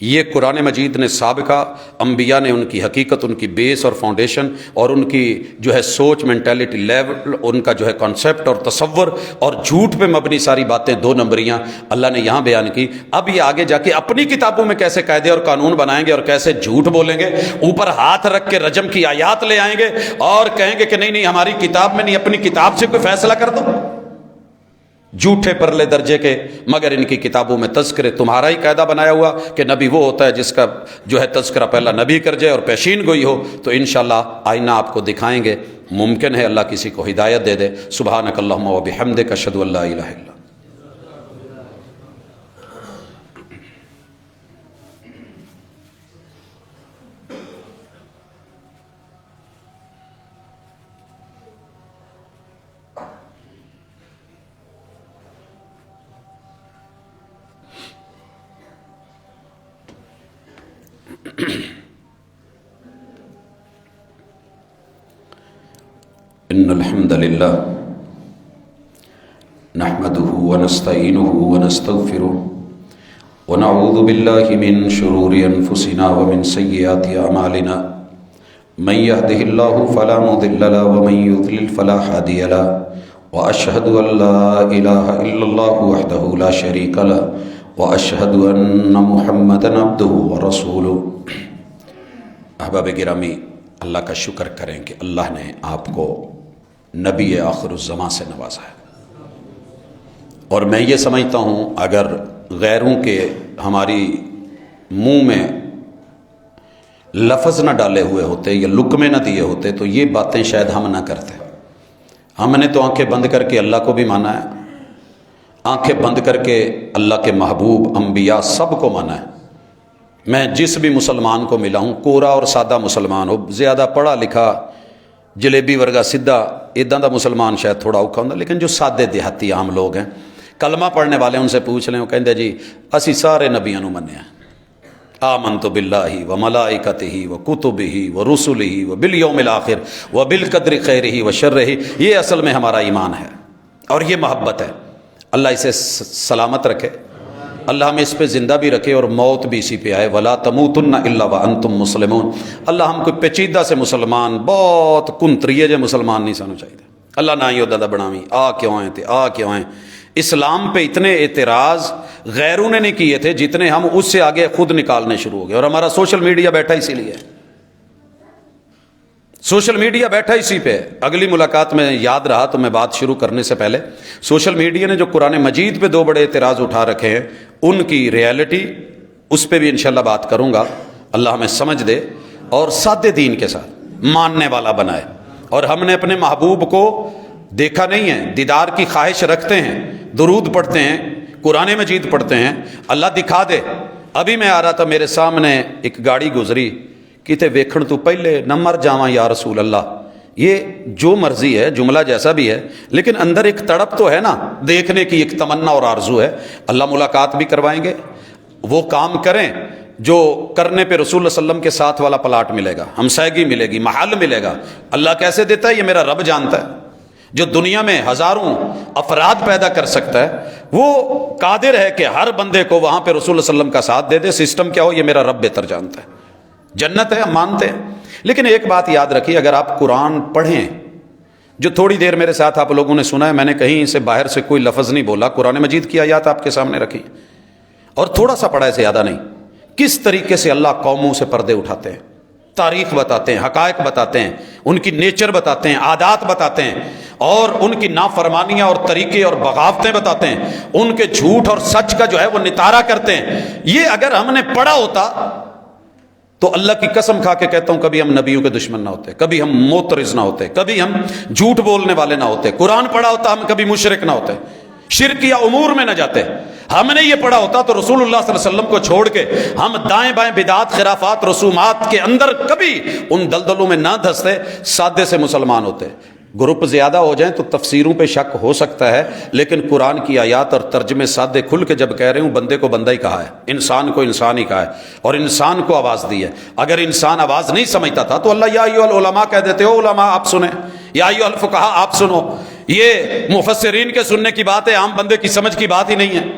یہ قرآن مجید نے سابقہ انبیاء نے ان کی حقیقت, ان کی بیس اور فاؤنڈیشن, اور ان کی جو ہے سوچ, مینٹیلٹی لیول, ان کا جو ہے کانسیپٹ اور تصور, اور جھوٹ پہ مبنی ساری باتیں 2 نمبریاں اللہ نے یہاں بیان کی. اب یہ آگے جا کے اپنی کتابوں میں کیسے قاعدے اور قانون بنائیں گے اور کیسے جھوٹ بولیں گے, اوپر ہاتھ رکھ کے رجم کی آیات لے آئیں گے اور کہیں گے کہ نہیں ہماری کتاب میں نہیں, اپنی کتاب سے کوئی فیصلہ کر دو. جھوٹے پرلے درجے کے, مگر ان کی کتابوں میں تذکرے, تمہارا ہی قاعدہ بنایا ہوا کہ نبی وہ ہوتا ہے جس کا جو ہے تذکرہ پہلا نبی کر جائے اور پیشین گوئی ہو. تو انشاءاللہ آئینہ آپ کو دکھائیں گے. ممکن ہے اللہ کسی کو ہدایت دے دے. سبحانک اللہم و بحمدک, اشہد ان لا الہ الا ان الحمد للہ نحمده ونستعینه ونستغفره ونعوذ باللہ من شرور انفسنا ومن سیئات اعمالنا من يهده الله فلا مضل له ومن يضلل فلا هادي له واشهد ان لا اله الا الله وحده لا شريك له واشهد ان محمدا عبده ورسوله. احباب گرامی, اللہ کا شکر کریں کہ اللہ نے آپ کو نبی آخر الزمان سے نوازا ہے. اور میں یہ سمجھتا ہوں اگر غیروں کے ہماری منہ میں لفظ نہ ڈالے ہوئے ہوتے یا لقمے نہ دیے ہوتے تو یہ باتیں شاید ہم نہ کرتے. ہم نے تو آنکھیں بند کر کے اللہ کو بھی مانا ہے, آنکھیں بند کر کے اللہ کے محبوب انبیاء سب کو مانا ہے. میں جس بھی مسلمان کو ملا ہوں, کورا اور سادہ مسلمان ہو, زیادہ پڑھا لکھا جلیبی ورگا سیدھا اِداں دا مسلمان شاید تھوڑا اوکھا ہوندا, لیکن جو سادے دیہاتی عام لوگ ہیں, کلمہ پڑھنے والے, ان سے پوچھ لیں, وہ کہندے جی اسی سارے نبیوں نو منیا, آمنت باللہ و ملائکتہ و کتبہ و رسلہ و بالیوم الآخر و بالقدر خیرہ و شرہ. یہ اصل میں ہمارا ایمان ہے اور یہ محبت ہے. اللہ اسے سلامت رکھے. اللہ ہمیں اس پہ زندہ بھی رکھے اور موت بھی اسی پہ آئے. ولا تموتن الا وانتم مسلمون. اللہ ہم کوئی پیچیدہ سے مسلمان بہت کنتریے جو مسلمان نہیں سانو چاہیے. اللہ نہ ہی ادا بناویں آ کیوں آئے تھے آ کیوں آئے. اسلام پہ اتنے اعتراض غیروں نے نہیں کیے تھے جتنے ہم اس سے آگے خود نکالنے شروع ہو گئے. اور ہمارا سوشل میڈیا بیٹھا اسی لیے, سوشل میڈیا بیٹھا اسی پہ. اگلی ملاقات میں یاد رہا تو میں بات شروع کرنے سے پہلے سوشل میڈیا نے جو قرآن مجید پہ 2 بڑے اعتراض اٹھا رکھے ہیں ان کی ریالٹی اس پہ بھی انشاءاللہ بات کروں گا. اللہ ہمیں سمجھ دے اور سادے دین کے ساتھ ماننے والا بنائے. اور ہم نے اپنے محبوب کو دیکھا نہیں ہے, دیدار کی خواہش رکھتے ہیں, درود پڑھتے ہیں, قرآن مجید پڑھتے ہیں. اللہ دکھا دے. ابھی میں آ رہا تھا, میرے سامنے ایک گاڑی گزری, کتے ویکھن تو پہلے نہ مر جاواں یا رسول اللہ. یہ جو مرضی ہے, جملہ جیسا بھی ہے, لیکن اندر ایک تڑپ تو ہے نا, دیکھنے کی ایک تمنا اور آرزو ہے. اللہ ملاقات بھی کروائیں گے, وہ کام کریں جو کرنے پہ رسول اللہ علیہ وسلم کے ساتھ والا پلاٹ ملے گا, ہمسائیگی ملے گی, محل ملے گا. اللہ کیسے دیتا ہے یہ میرا رب جانتا ہے. جو دنیا میں ہزاروں افراد پیدا کر سکتا ہے وہ قادر ہے کہ ہر بندے کو وہاں پہ رسول اللہ علیہ وسلم کا ساتھ دے دے. سسٹم کیا ہو یہ میرا رب بہتر جانتا ہے. جنت ہے, ہم مانتے ہیں. لیکن ایک بات یاد رکھیے, اگر آپ قرآن پڑھیں, جو تھوڑی دیر میرے ساتھ آپ لوگوں نے سنا ہے, میں نے کہیں سے باہر سے کوئی لفظ نہیں بولا, قرآن مجید کی آیات آپ کے سامنے رکھی اور تھوڑا سا پڑھا ہے, زیادہ نہیں. کس طریقے سے اللہ قوموں سے پردے اٹھاتے ہیں, تاریخ بتاتے ہیں, حقائق بتاتے ہیں, ان کی نیچر بتاتے ہیں, عادات بتاتے ہیں, اور ان کی نافرمانیاں اور طریقے اور بغاوتیں بتاتے ہیں, ان کے جھوٹ اور سچ کا جو ہے وہ نتارا کرتے ہیں. یہ اگر ہم نے پڑھا ہوتا تو اللہ کی قسم کھا کے کہتا ہوں کبھی ہم نبیوں کے دشمن نہ ہوتے, کبھی ہم معترض نہ ہوتے, کبھی ہم جھوٹ بولنے والے نہ ہوتے. قرآن پڑھا ہوتا ہم کبھی مشرک نہ ہوتے, شرک یا امور میں نہ جاتے. ہم نے یہ پڑھا ہوتا تو رسول اللہ صلی اللہ علیہ وسلم کو چھوڑ کے ہم دائیں بائیں بدعات, خرافات, رسومات کے اندر کبھی ان دلدلوں میں نہ دھستے, سادے سے مسلمان ہوتے. گروپ زیادہ ہو جائیں تو تفسیروں پہ شک ہو سکتا ہے, لیکن قرآن کی آیات اور ترجمے سادے کھل کے جب کہہ رہے ہوں, بندے کو بندہ ہی کہا ہے, انسان کو انسان ہی کہا ہے, اور انسان کو آواز دی ہے. اگر انسان آواز نہیں سمجھتا تھا تو اللہ یا ایھا العلماء کہہ دیتے ہو, علماء آپ سنیں, یا ایھا الفقہاء آپ سنو. یہ مفسرین کے سننے کی بات ہے, عام بندے کی سمجھ کی بات ہی نہیں ہے.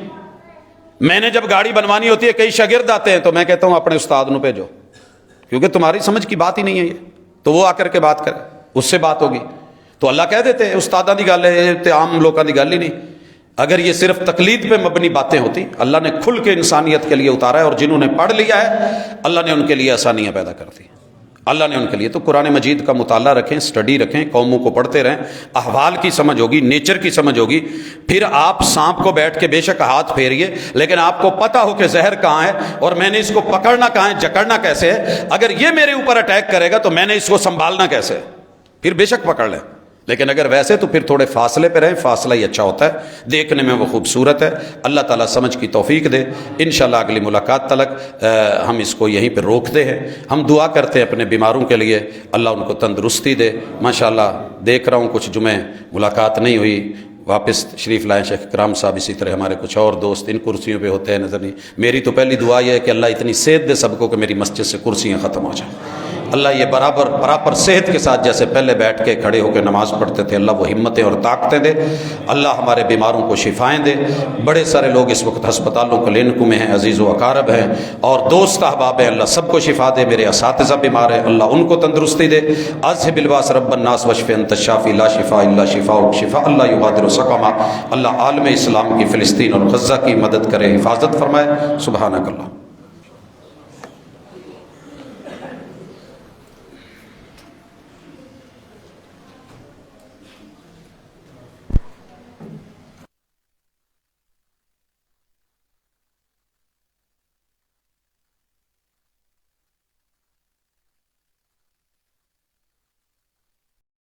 میں نے جب گاڑی بنوانی ہوتی ہے, کئی شاگرد آتے ہیں تو میں کہتا ہوں اپنے استاد نو بھیجو, کیونکہ تمہاری سمجھ کی بات ہی نہیں ہے یہ, تو وہ آ کر کے بات کرے, اس سے بات ہوگی. تو اللہ کہہ دیتے ہیں استاداں دی گل ہے, تے عام لوکاں دی گل ہی نہیں. اگر یہ صرف تقلید پہ مبنی باتیں ہوتی, اللہ نے کھل کے انسانیت کے لیے اتارا ہے, اور جنہوں نے پڑھ لیا ہے اللہ نے ان کے لیے آسانیاں پیدا کر دی, اللہ نے ان کے لیے. تو قرآن مجید کا مطالعہ رکھیں, سٹڈی رکھیں, قوموں کو پڑھتے رہیں, احوال کی سمجھ ہوگی, نیچر کی سمجھ ہوگی. پھر آپ سانپ کو بیٹھ کے بے شک ہاتھ پھیریے, لیکن آپ کو پتہ ہو کہ زہر کہاں ہے اور میں نے اس کو پکڑنا کہاں ہے, جکڑنا کیسے ہے. اگر یہ میرے اوپر اٹیک کرے گا تو میں نے اس کو سنبھالنا کیسے ہے, پھر بے شک پکڑ لیں. لیکن اگر ویسے تو پھر تھوڑے فاصلے پہ رہیں, فاصلہ ہی اچھا ہوتا ہے, دیکھنے میں وہ خوبصورت ہے. اللہ تعالیٰ سمجھ کی توفیق دے. انشاءاللہ اگلی ملاقات تلک ہم اس کو یہیں پہ روکتے ہیں. ہم دعا کرتے ہیں اپنے بیماروں کے لیے, اللہ ان کو تندرستی دے. ماشاءاللہ دیکھ رہا ہوں کچھ جمعے ملاقات نہیں ہوئی, واپس تشریف لائیں شیخ اکرام صاحب, اسی طرح ہمارے کچھ اور دوست ان کرسیوں پہ ہوتے ہیں, نظر نہیں. میری تو پہلی دعا یہ ہے کہ اللہ اتنی صحت دے سب کو کہ میری مسجد سے کرسیاں ختم ہو جائیں. اللہ یہ برابر صحت کے ساتھ جیسے پہلے بیٹھ کے کھڑے ہو کے نماز پڑھتے تھے, اللہ وہ ہمتیں اور طاقتیں دے. اللہ ہمارے بیماروں کو شفائیں دے. بڑے سارے لوگ اس وقت ہسپتالوں کلینکوں میں ہیں, عزیز و اقارب ہیں اور دوست احباب ہیں, اللہ سب کو شفا دے. میرے اساتذہ بیمار ہیں, اللہ ان کو تندرستی دے. اذهب الباس رب الناس واشف انت الشافی لا شفاء الا شفاؤک شفاء اللہ یغادر سقما. اللہ عالم اسلام کی, فلسطین اور غزہ کی مدد کرے, حفاظت فرمائے. سبحانک اللہ.